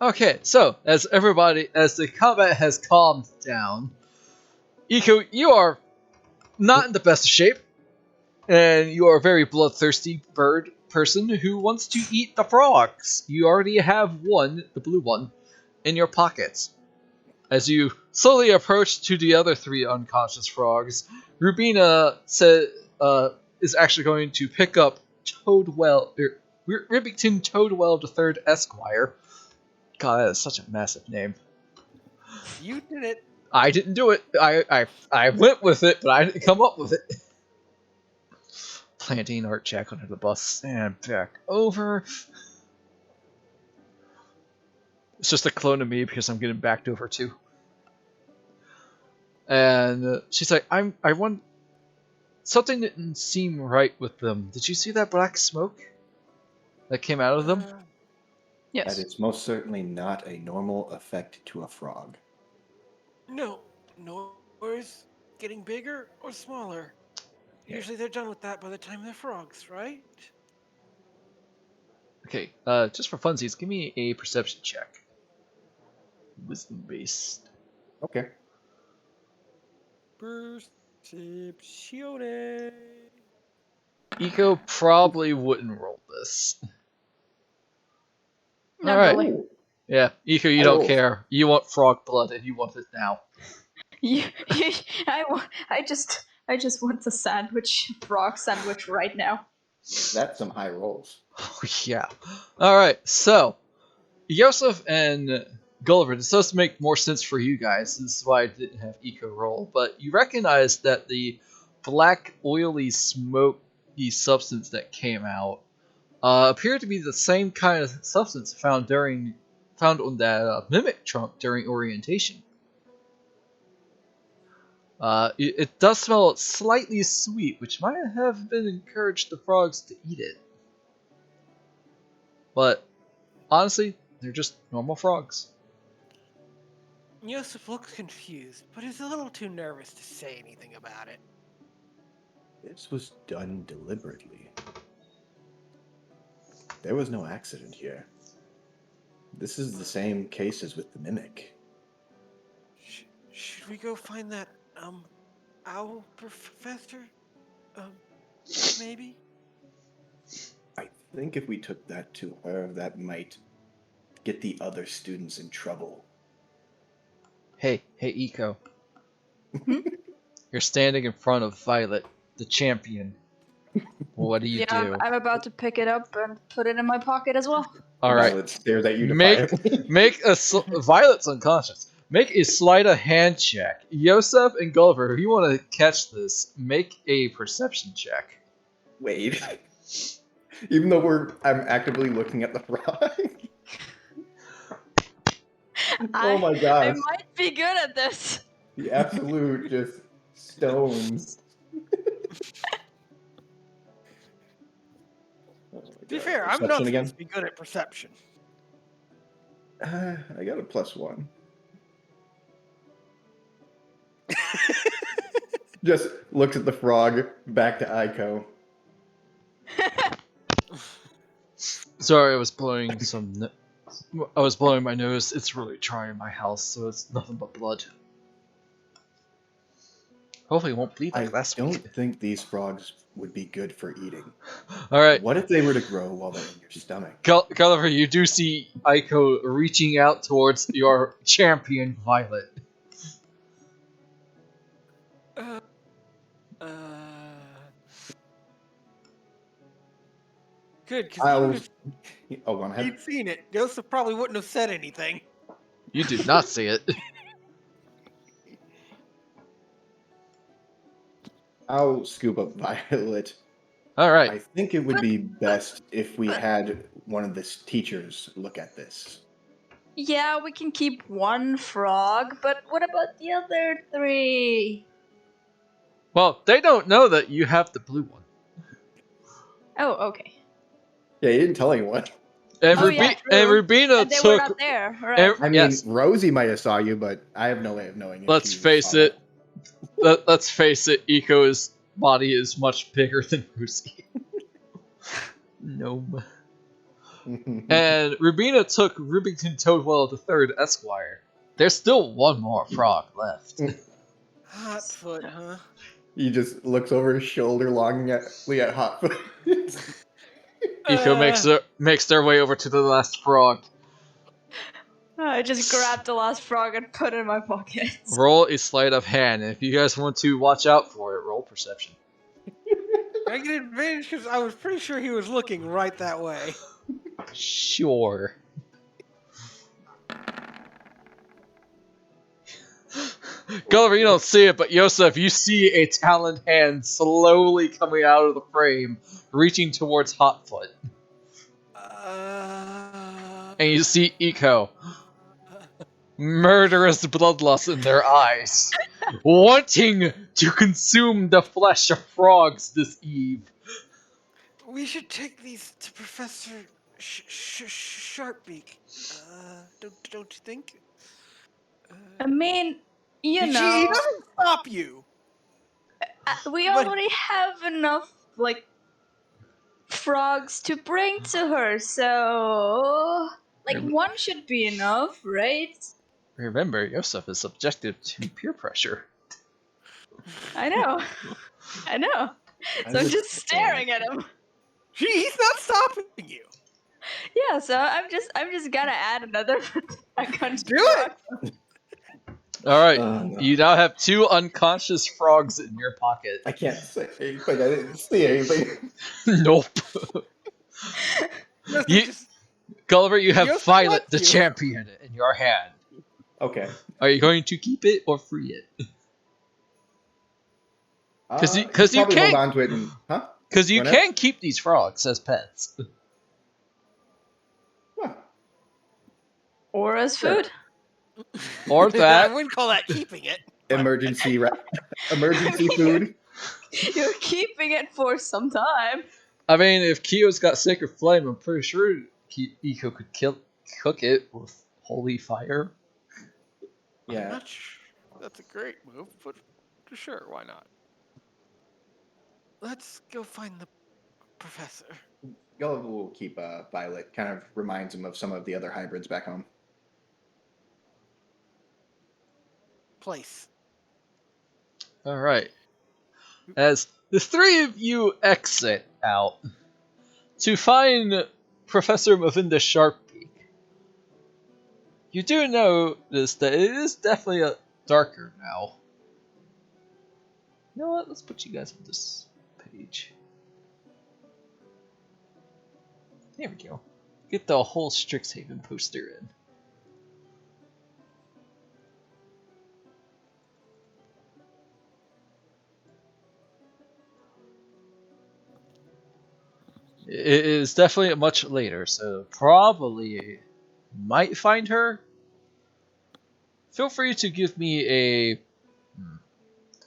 Okay, so as the combat has calmed down, Iko, you are not in the best of shape, and you are a very bloodthirsty bird person who wants to eat the frogs. You already have one, the blue one, in your pockets. As you slowly approach to the other three unconscious frogs, Rubina is actually going to pick up Ribbington Toadwell III Esquire. God, that is such a massive name. You did it. I didn't do it. I went with it, but I didn't come up with it. Planting art check under the bus and back over. It's just a clone of me because I'm getting backed over too. And she's like, I want something didn't seem right with them. Did you see that black smoke that came out of them? Yes. That is most certainly not a normal effect to a frog. No. Nors getting bigger or smaller. Yeah. Usually they're done with that by the time they're frogs, right? Okay, just for funsies, give me a perception check. Wisdom based. Okay. Perception. Eco probably wouldn't roll this. No, Alright. really. Ooh. Yeah, Eco, you I don't rolled. care. You want frog blood and you want it now. I just want a sandwich, frog sandwich right now. That's some high rolls. Oh, yeah. Alright, so Yosef and Gulliver, this does make more sense for you guys. This is why I didn't have Eco roll. But you recognize that the black, oily, smoky substance that came out appeared to be the same kind of substance found on that mimic trunk during orientation. It does smell slightly sweet, which might have been encouraged the frogs to eat it. But honestly, they're just normal frogs. Yosef looks confused, but is a little too nervous to say anything about it. This was done deliberately. There was no accident here. This is the same case as with the mimic. Should we go find that owl professor? Maybe. I think if we took that to her, that might get the other students in trouble. Hey, Eco. Hmm? You're standing in front of Violet, the champion. What do you Yeah, do? I'm about to pick it up and put it in my pocket as well. All right. Violet stares at you Make defiantly. Violet's unconscious. Make a sleight of hand check. Yosef and Gulliver, if you want to catch this, make a perception check. Wait. Even though I'm actively looking at the frog. Oh my I gosh. might be good at this. The absolute just stones. Oh my To be God. fair, I'm Perception not again. supposed to be good at perception. I got a +1. Just looks at the frog, back to Aiko. Sorry, I was blowing I was blowing my nose. It's really dry in my house, so it's nothing but blood. Hopefully, it won't bleed like I last don't week. think these frogs would be good for eating. All right, What if they were to grow while they're in your stomach? Gulliver, you do see Aiko reaching out towards your champion, Violet. Uh, Good, because I'll. even if Oh, go on ahead. he'd seen it, Joseph probably wouldn't have said anything. You did not see it. I'll scoop up Violet. All I right. think it would be best if we had one of the teachers look at this. Yeah, we can keep one frog, but what about the other 3? Well, they don't know that you have the blue one. Oh, okay. Yeah, he didn't tell anyone. And, Oh, yeah, and true. Rubina And they were took. not there, right? I mean, yes. Rosie might have saw you, but I have no way of knowing if Let's she face saw it. Let's face it. Eco's body is much bigger than Rusi. No. it. And Rubina took Rubington Toadwell III Esquire. There's still one more frog left. Hotfoot, huh? He just looks over his shoulder longingly at Hotfoot. Eco makes their way over to the last frog. I just grabbed the last frog and put it in my pocket. Roll a sleight of hand, and if you guys want to watch out for it, roll perception. I get advantage because I was pretty sure he was looking right that way. Sure. Gulliver, you don't see it, but Yosef, you see a taloned hand slowly coming out of the frame, reaching towards Hotfoot. And you see Eco, murderous bloodlust in their eyes, wanting to consume the flesh of frogs this eve. We should take these to Professor Sharpbeak. Don't you think? I mean, you He know, doesn't stop you. we But- already have enough, like, frogs to bring to her, so... Like, one should be enough, right? Remember, Yosef is subjected to peer pressure. I know. I know. So I'm just staring at him. He's not stopping you. Yeah, so I'm just gonna add another unconscious Do frog. it. All right, No. you now have 2 unconscious frogs in your pocket. I can't say anything. I didn't see anything. Nope. Joseph You- just- Gulliver, you have Yosef Violet, wants the you. champion, in your hand. Okay. Are you going to keep it or free it? 'Cause you probably can't- hold on to it and Because you Run it? can keep these frogs as pets. Well, Or as Sure. food. Or I that. wouldn't call that keeping it. emergency emergency food. You're keeping it for some time. I mean, if Kyo's got Sacred Flame, I'm pretty sure Eco could cook it with holy fire. I'm Yeah. not sure that's a great move, but sure, why not? Let's go find the professor. Gulliver will keep Violet. Kind of reminds him of some of the other hybrids back home. Place. All right. As the three of you exit out to find Professor Mavinda Sharpbeak, you do notice that it is definitely darker now. You know what? Let's put you guys on this page. There we go. Get the whole Strixhaven poster in. It is definitely much later, so probably might find her. Feel free to give me a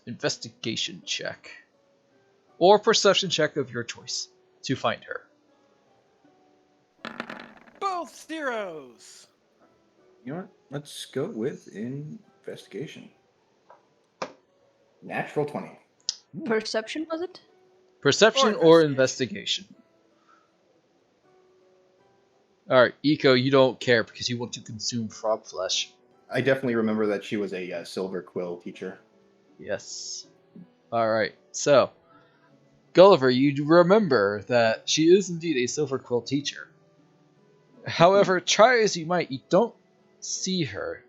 investigation check or perception check of your choice to find her. Both zeros. You know what? Let's go with investigation. Natural 20. Perception, was it? Perception or investigation. Alright, Eco, you don't care because you want to consume frog flesh. I definitely remember that she was a silver quill teacher. Yes. Alright, so Gulliver, you remember that she is indeed a silver quill teacher. However, try as you might, you don't see her.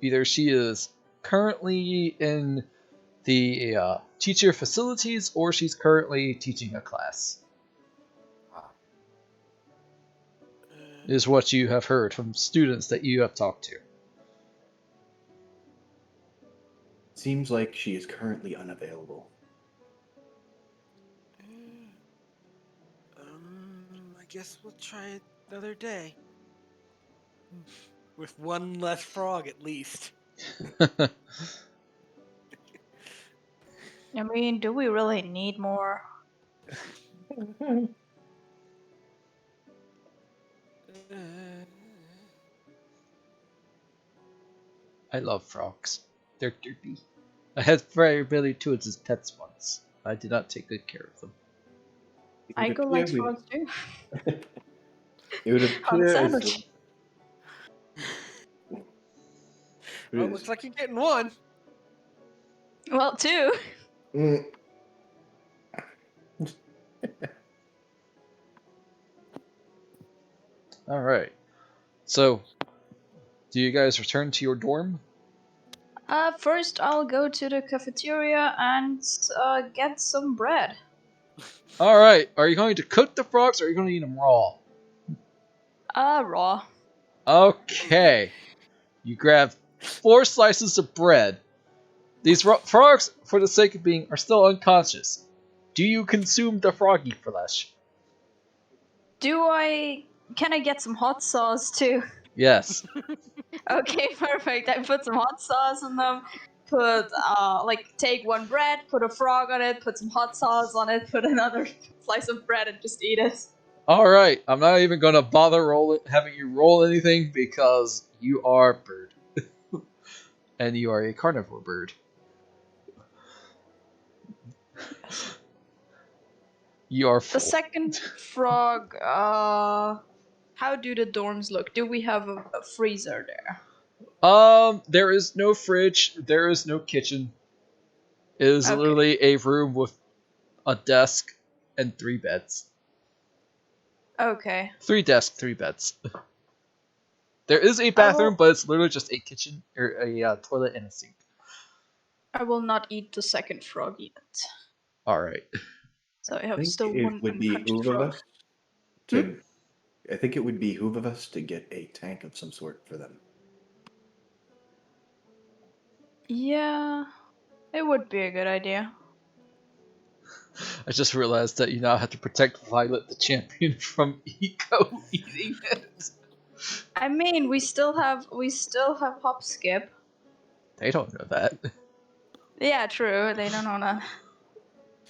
Either she is currently in the teacher facilities or she's currently teaching a class. Is what you have heard from students that you have talked to. Seems like she is currently unavailable. I guess we'll try it another day. With one less frog, at least. I mean, do we really need more? I love frogs. They're derpy. I had variability toads as pets once. I did not take good care of them. Aiko likes frogs too. It would On appear as sandwich. Well, looks like you're getting one. Well, two. Mm. Alright. So, do you guys return to your dorm? First I'll go to the cafeteria and get some bread. Alright, are you going to cook the frogs or are you going to eat them raw? Raw. Okay. You grab 4 slices of bread. These frogs, for the sake of being, are still unconscious. Do you consume the froggy flesh? Can I get some hot sauce too? Yes. Okay, perfect. I put some hot sauce in them. Take one bread, put a frog on it, put some hot sauce on it, put another slice of bread, and just eat it. Alright, I'm not even going to bother having you roll anything because you are a bird. And you are a carnivore bird. You are full. The second frog, how do the dorms look? Do we have a freezer there? There is no fridge, there is no kitchen. It is Okay. literally a room with a desk and 3 beds. Okay. 3 desks, 3 beds. There is a bathroom, but it's literally just a kitchen, or a toilet and a sink. I will not eat the second frog yet. Alright. So I I have think still it one would unconscious behoove of frog. us to. I think it would behoove of us to get a tank of some sort for them. Yeah, it would be a good idea. I just realized that you now have to protect Violet the champion from Eco eating it. I mean, we still have hop skip. They don't know that. Yeah, true. They don't know that.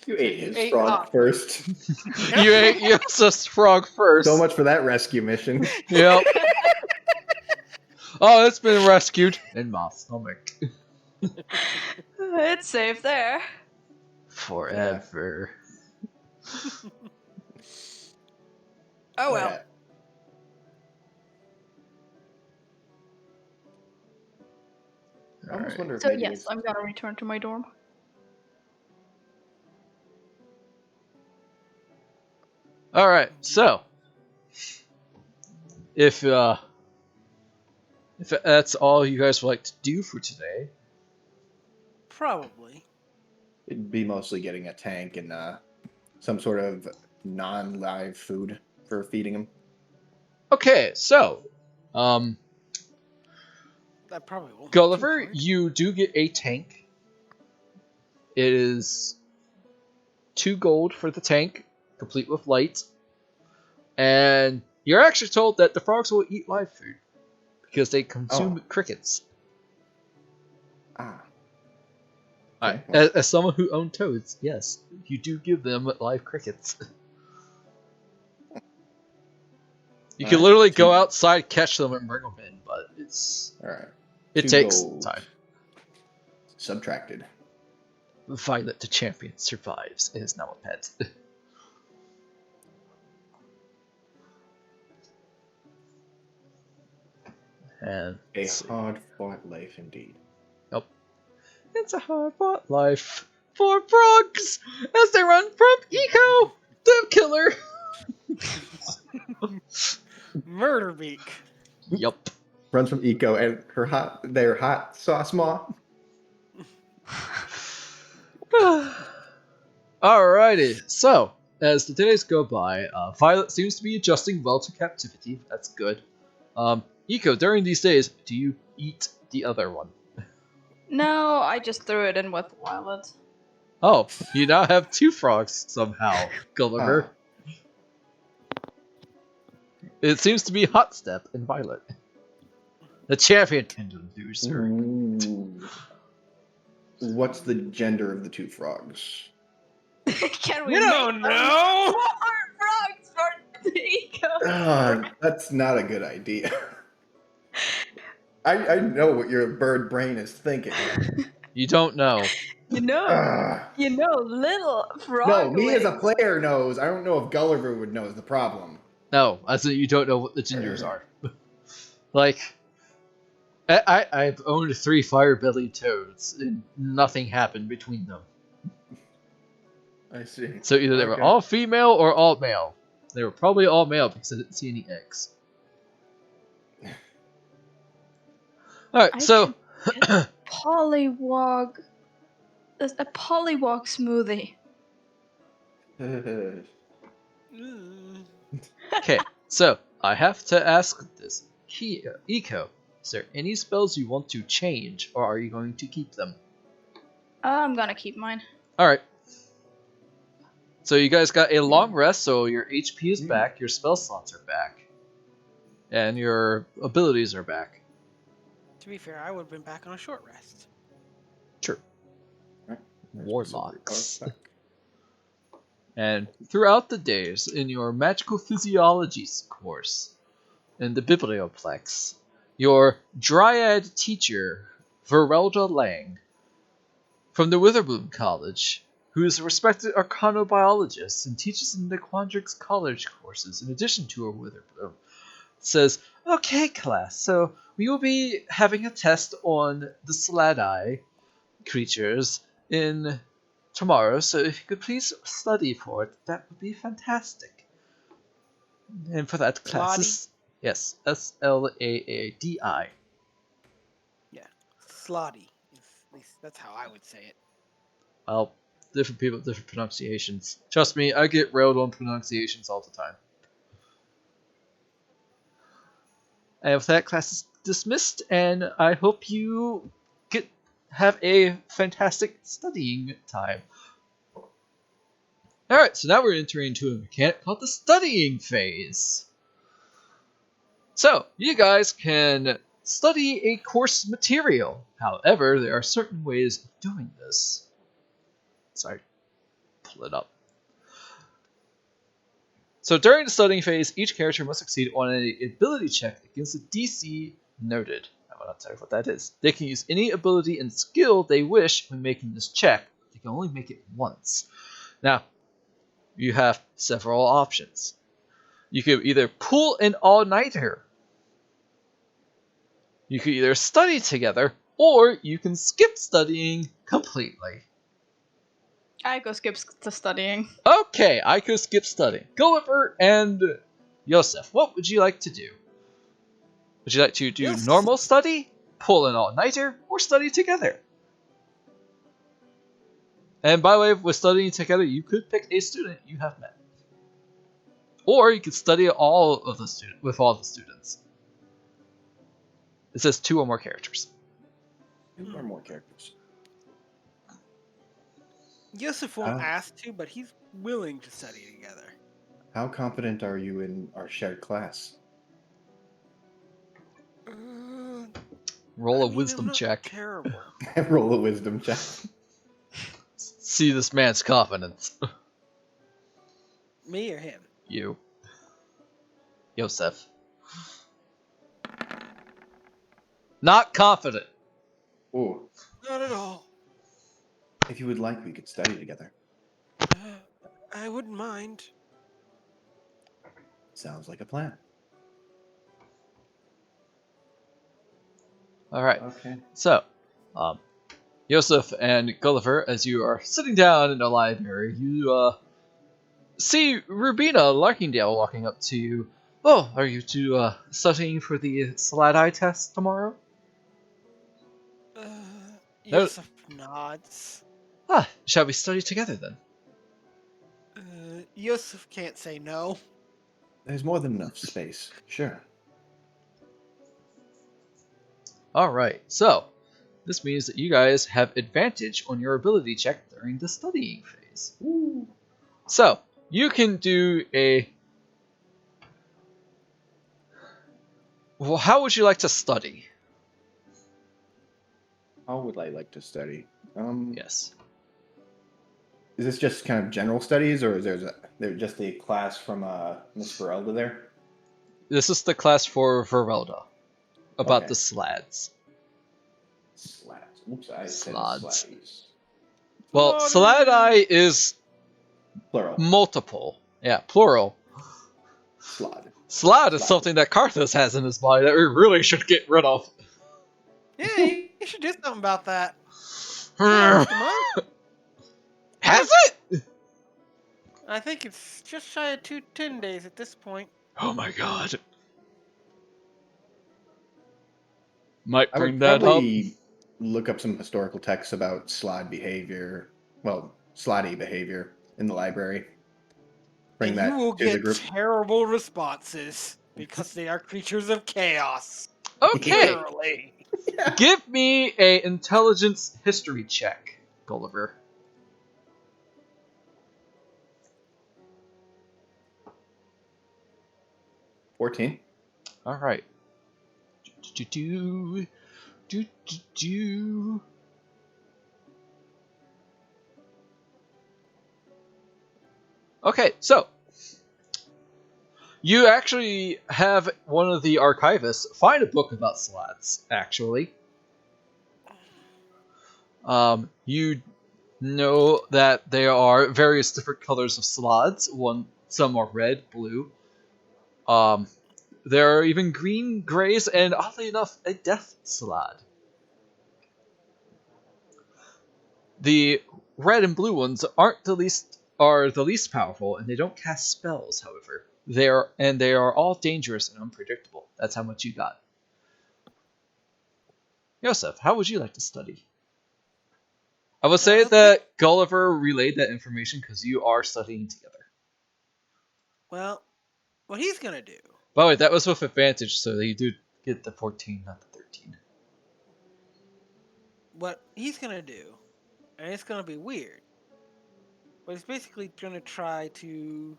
You ate You his ate frog Hop. first. You ate Yosa's frog first. So much for that rescue mission. Yep. Oh, it's been rescued in my stomach. It's safe there. Forever. Oh well. Yeah. I almost Alright. wonder if So maybe yes, it's I'm gonna return to my dorm. Alright, so if that's all you guys would like to do for today, Probably. it'd be mostly getting a tank and some sort of non-live food for feeding him. okay, so That probably won't be too Gulliver, hard. you do get a tank. It is 2 gold for the tank, complete with light. And you're actually told that the frogs will eat live food because they consume crickets. Ah. Alright, Okay, well. as someone who owned toads, yes, you do give them live crickets. You can Alright, literally go 2 outside, catch them, and bring them in, but Alright. it 2 takes gold. time. Subtracted. Violet the champion survives and is now a pet. And A let's see. hard-fought life indeed. Nope. It's a hard-fought life for frogs as they run from Eco, the killer. Murder beak. Yup. Runs from Eco and their hot sauce maw. Alrighty, so as the days go by, Violet seems to be adjusting well to captivity. That's good. Eco, during these days, do you eat the other one? No, I just threw it in with Violet. Oh, you now have 2 frogs somehow, Gulliver. It seems to be Hot Step and Violet. The champion and the loser. Ooh. What's the gender of the 2 frogs? Can we You don't know. more frogs for the eco? That's not a good idea. I know what your bird brain is thinking. You don't know. You know, Ah. little frog. No, me as a player knows. I don't know if Gulliver would know is the problem. No, as in you don't know what the genders are. Like, I've owned 3 fire-bellied toads, and nothing happened between them. I see. So either they were Okay. all female or all male. They were probably all male because I didn't see any eggs. Alright, so... Pollywog. There's a pollywog smoothie. Mm. Okay, so I have to ask this. Eco, is there any spells you want to change, or are you going to keep them? I'm gonna keep mine. Alright. So you guys got a long rest, so your HP is back, your spell slots are back, and your abilities are back. To be fair, I would have been back on a short rest. Sure. Right. Warlocks. And throughout the days in your magical physiology course in the Biblioplex, your dryad teacher, Verelda Lang, from the Witherbloom College, who is a respected arcanobiologist and teaches in the Quandrix College courses in addition to her Witherbloom, says, "Okay, class, so we will be having a test on the Sladai creatures in tomorrow, so if you could please study for it, that would be fantastic." And for that class is... Yes, Slaadi. Yeah, slotty. At least that's how I would say it. Well, different people, different pronunciations. Trust me, I get railed on pronunciations all the time. And with that, class is dismissed, and I hope you have a fantastic studying time. Alright, so now we're entering into a mechanic called the studying phase. So, you guys can study a course material. However, there are certain ways of doing this. Sorry, pull it up. So during the studying phase, each character must succeed on an ability check against a DC noted. I will not tell you what that is. They can use any ability and skill they wish when making this check. You can only make it once. Now, you have several options. You could either pull an all-nighter. You could either study together, or you can skip studying completely. I go skip to studying. Okay, I could skip studying. Gulliver and Yosef, what would you like to do? Would you like to do Yes. normal study, pull an all-nighter, or study together? And by the way, with studying together, you could pick a student you have met. Or you could study all of the with all the students. It says 2 or more characters. 2 or more characters. Yusuf won't ask to, but he's willing to study together. How confident are you in our shared class? Roll a I'm wisdom not check. Terrible. Roll a wisdom check. See this man's confidence. Me or him? You. Yosef. Not confident. Ooh. Not at all. If you would like, we could study together. I wouldn't mind. Sounds like a plan. Alright. Okay. So, Yosef and Gulliver, as you are sitting down in the library, you see Rubina Larkingdale walking up to you. Oh, are you two studying for the Slad Eye test tomorrow? Yusuf nods. Ah, shall we study together then? Yusuf can't say no. There's more than enough space. Sure. Alright, so this means that you guys have advantage on your ability check during the studying phase. Ooh. So, you can do a... Well, how would you like to study? How would I like to study? Yes. Is this just kind of general studies, or is there just a class from Miss Ferelda there? This is the class for Verelda. About Okay. the Slads. Slats. Oops, I Slods. said slats. Well, Slotty. Slad Eye is Plural. multiple. Yeah, plural. Slod. Slad is Slad. something that Karthus has in his body that we really should get rid of. Yeah, you should do something about that. Last month, Has it? I think it's just shy of 210 days at this point. Oh my god. Might I bring would that up. probably look up some historical texts about slod behavior. Well, slotty behavior in the library. Bring And that you will to the get group. terrible responses because they are creatures of chaos. Okay, Literally. give me a intelligence history check, Gulliver. $14. All right. Do. Okay, so you actually have one of the archivists find a book about slats. Actually, you know that there are various different colors of slots. Some are red, blue. There are even green, grays, and oddly enough, a death slot. The red and blue ones are the least powerful, and they don't cast spells. However, they are all dangerous and unpredictable. That's how much you got. Yosef, how would you like to study? I will say that Gulliver relayed that information because you are studying together. Well, what he's gonna do. By the way, that was with advantage, so you do get the 14, not the 13. What he's gonna do, and it's gonna be weird, but he's basically gonna try to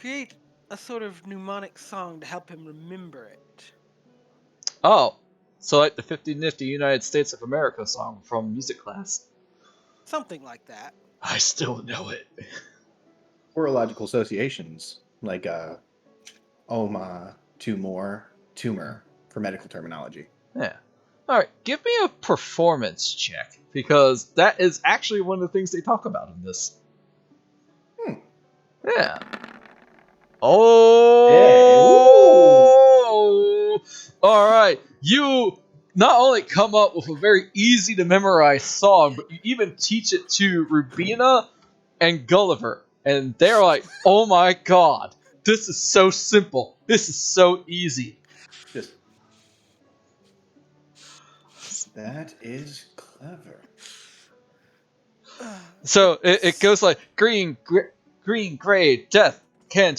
create a sort of mnemonic song to help him remember it. Oh, so like the 50 Nifty United States of America song from music class. Something like that. I still know it. Orological associations, like oma, tumor, tumor, for medical terminology. Yeah. Alright, give me a performance check. because that is actually one of the things they talk about in this. Yeah. Oh! Alright, you not only come up with a very easy to memorize song, but you even teach it to Rubina and Gulliver. And they're like, oh my god, this is so simple. This is so easy. Just that is clever. So it goes like green, gray, death can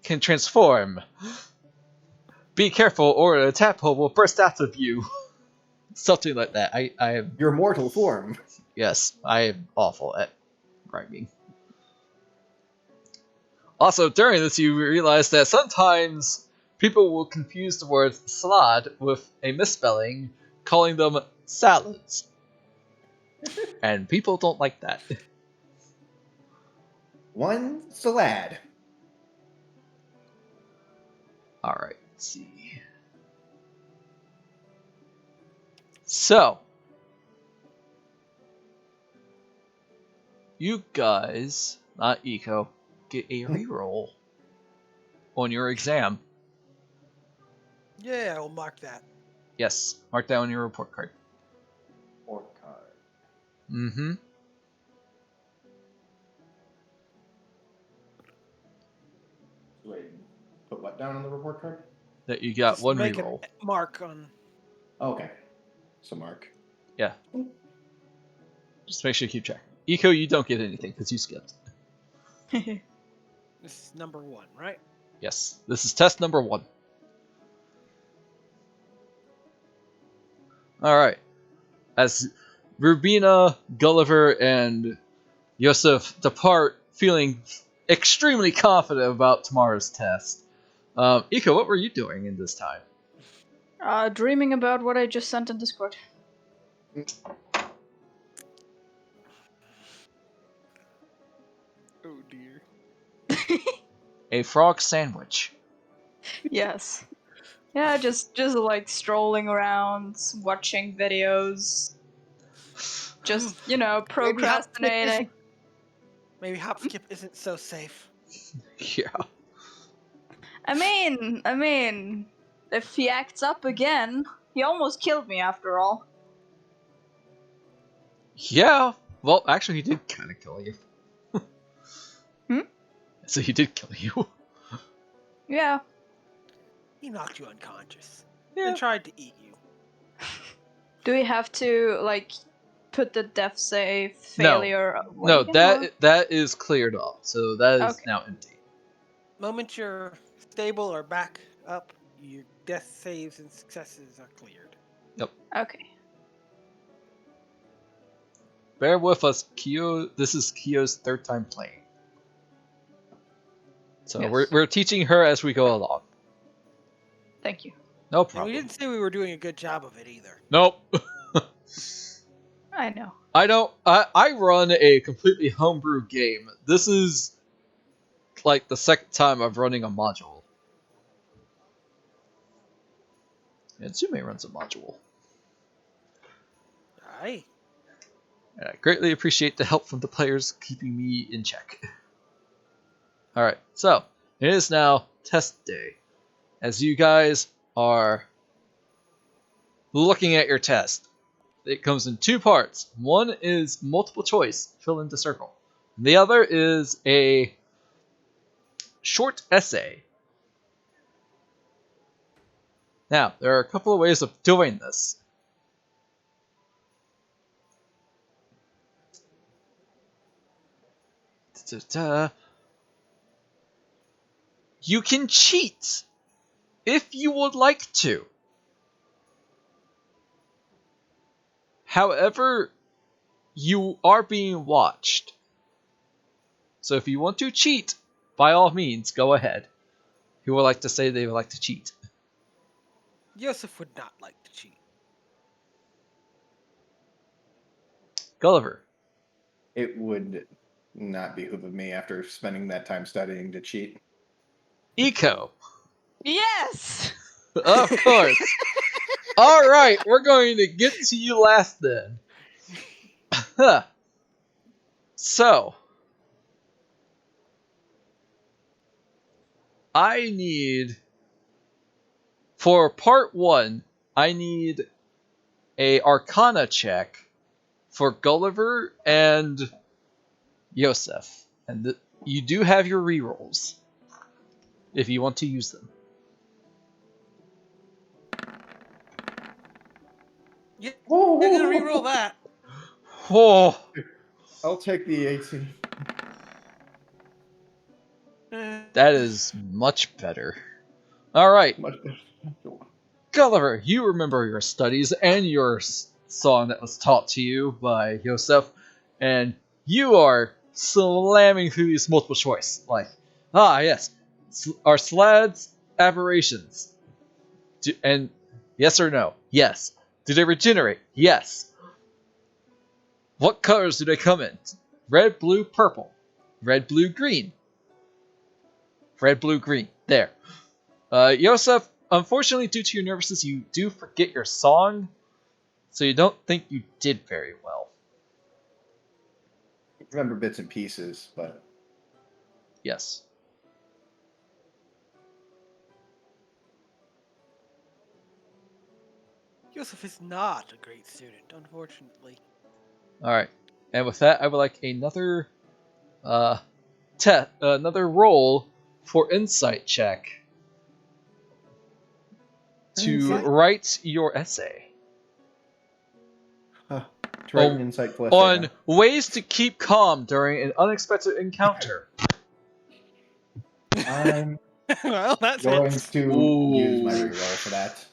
transform. Be careful, or a tadpole will burst out of you. Something like that. I am Your mortal form. Yes, I am awful at rhyming. Also, during this, you realize that sometimes people will confuse the word salad with a misspelling, calling them salads. And people don't like that. One salad. Alright, let's see. So, you guys, not Eco, get a reroll on your exam. Yeah, I'll mark that. Yes, mark that on your report card. Or card. Mm-hmm. Wait, put what down on the report card? That you got Just one make reroll. a mark on. Okay. So mark. Yeah. Just make sure you keep track. Eco, you don't get anything because you skipped. This is number 1, right? Yes, this is test number 1. Alright. As Rubina, Gulliver, and Yosef depart feeling extremely confident about tomorrow's test. Eco, what were you doing in this time? Dreaming about what I just sent in Discord. Oh dear. A frog sandwich. Yes. Yeah, just like strolling around, watching videos, just, procrastinating. Maybe hop skip isn't so safe. Yeah. I mean, if he acts up again, he almost killed me after all. Yeah. Well, actually, he did kind of kill you. Hmm? So he did kill you. Yeah. He knocked you unconscious. Yeah. Then tried to eat you. Do we have to, like, put the death save No. failure No, away again, or- that is cleared off. So that is Okay. now empty. Moment you're stable or back up, your death saves and successes are cleared. Okay. Bear with us, Kyo. This is Kyo's 3rd time playing. So Yes. we're teaching her as we go along. Thank you. No And we problem. didn't say we were doing a good job of it either. Nope. I know. I don't. I run a completely homebrew game. This is like the 2nd time I'm running a module. And Tsume runs a module. Aye. And I greatly appreciate the help from the players keeping me in check. Alright, so it is now test day. As you guys are looking at your test, it comes in 2 parts. One is multiple choice, fill in the circle. And the other is a short essay. Now, there are a couple of ways of doing this. You can cheat if you would like to. However, you are being watched. So if you want to cheat, by all means, go ahead. Who would like to say they would like to cheat? Yosef would not like to cheat. Gulliver. It would not behoove of me after spending that time studying to cheat. Eco. Yes! Of course. All right, we're going to get to you last then. So, I need, for part 1, I need a Arcana check for Gulliver and Yosef. And you do have your rerolls, if you want to use them. Yeah, you're gonna re-roll that. Oh, I'll take the 18. that is much better. All right, Much better. Gulliver, you remember your studies and your song that was taught to you by Yosef, and you are slamming through these multiple choice. Like, yes, are slads aberrations? And yes or no? Yes. Do they regenerate? Yes. What colors do they come in? Red, blue, purple. Red, blue, green. Red, blue, green. There. Yosef, unfortunately, due to your nervousness, you do forget your song, so you don't think you did very well. Remember bits and pieces, but Yes. Yosef is not a great student, unfortunately. Alright. And with that, I would like another another roll for insight check to Insight? write your essay to write an insightful essay. on ways to keep calm during an unexpected encounter. I'm Well, that's going it. to use my reroll for that.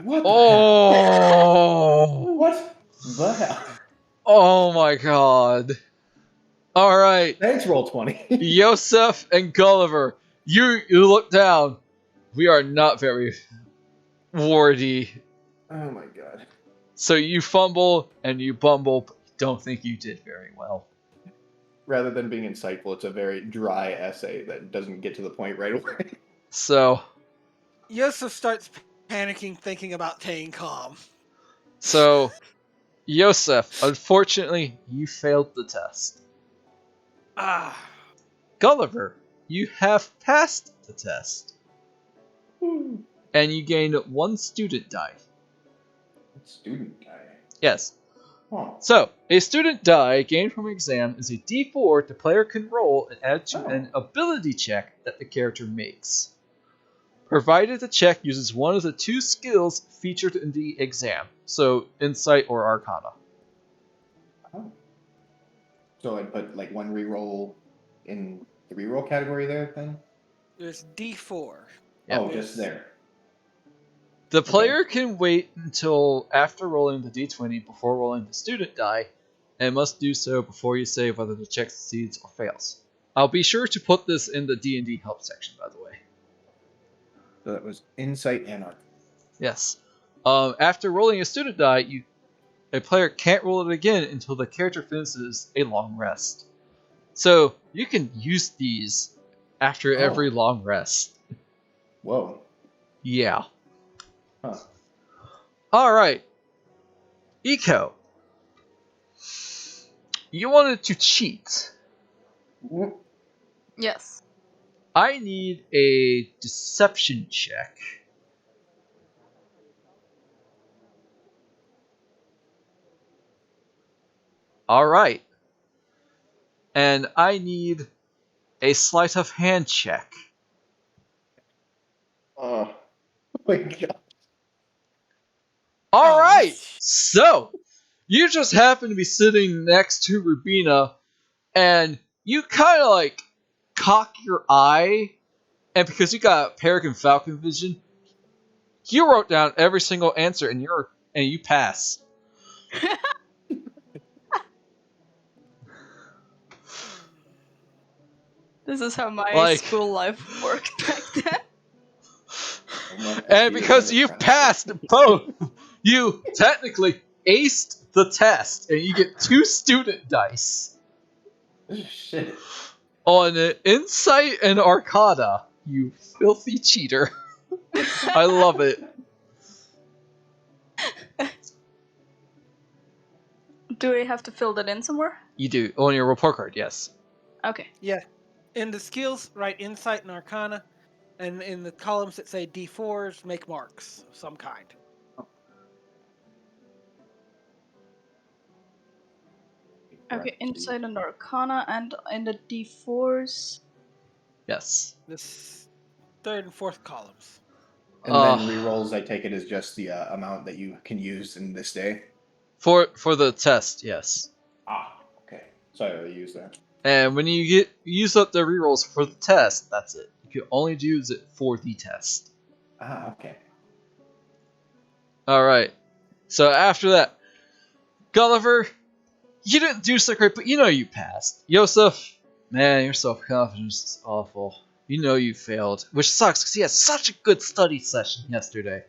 What the hell? Oh! What the hell? Oh my god. Alright, Thanks, roll 20. Yosef and Gulliver, you look down. We are not very wardy. Oh my god. So you fumble and you bumble, but you don't think you did very well. Rather than being insightful, it's a very dry essay that doesn't get to the point right away. So, Yosef starts panicking, thinking about staying calm. Yosef, unfortunately, you failed the test. Ah. Gulliver, you have passed the test. And you gain 1 student die. Student guy. Yes. Oh. So, a student die gained from an exam is a d4 the player can roll and add to an ability check that the character makes, provided the check uses one of the 2 skills featured in the exam, so Insight or Arcana. Oh. So I'd put like 1 reroll in the reroll category there then? There's D4. Yep. Oh, just there. The player can wait until after rolling the d20 before rolling the student die, and must do so before you say whether the check succeeds or fails. I'll be sure to put this in the D&D help section, by the way. So that was insight and art. Yes. After rolling a student die, a player can't roll it again until the character finishes a long rest. So you can use these after every long rest. Whoa. Yeah. Huh. Alright. Eco. You wanted to cheat. Yes. I need a deception check. Alright. And I need a sleight of hand check. Oh my god. Alright! So, you just happen to be sitting next to Rubina, and you kind of like cock your eye, and because you got Peregrine Falcon vision, you wrote down every single answer, and you pass. This is how my school life worked back then. And because you passed both, you technically aced the test, and you get 2 student dice. Shit. On Insight and Arcana, you filthy cheater. I love it. Do we have to fill that in somewhere? You do on your report card, yes. Okay. Yeah. In the skills, write Insight and Arcana, and in the columns that say D4s, make marks of some kind. Okay, Insight and Arcana, and in the D4s. Yes. This third and fourth columns. And then rerolls, I take it, is just the amount that you can use in this day. For the test, yes. Ah, okay. So I use that. And when you use up the rerolls for the test, that's it. You can only use it for the test. Ah, okay. Alright. So after that, Gulliver, you didn't do so great, but you know you passed. Yosef, man, your self-confidence is awful. You know you failed, which sucks because you had such a good study session yesterday.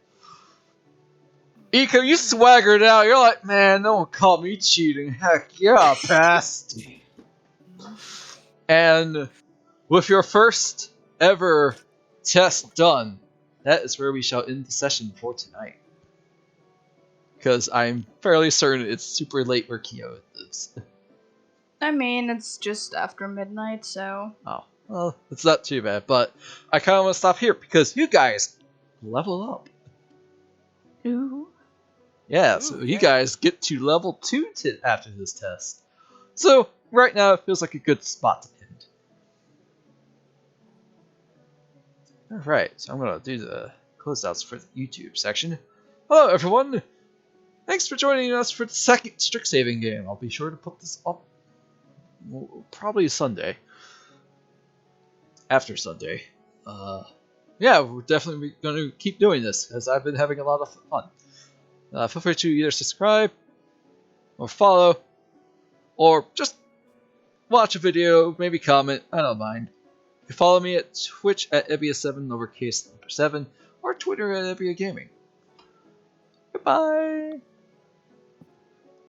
Iko, you swaggered out. You're like, man, no one caught me cheating. Heck yeah, I passed. And with your first ever test done, that is where we shall end the session for tonight. Because I'm fairly certain it's super late where Kyo lives. I mean, it's just after midnight, so. Oh, well, it's not too bad. But I kind of want to stop here because you guys level up. Ooh. Yeah, Ooh, so yeah. you guys get to level 2 after this test. So, right now it feels like a good spot to end. Alright, so I'm going to do the closeouts for the YouTube section. Hello everyone! Thanks for joining us for the second Strixhaven game. I'll be sure to put this up probably Sunday. After Sunday. Yeah, we're definitely going to keep doing this because I've been having a lot of fun. Feel free to either subscribe or follow or just watch a video, maybe comment, I don't mind. You can follow me at Twitch at Ebia7 lowercase number 7 or Twitter at Ebia Gaming. Goodbye!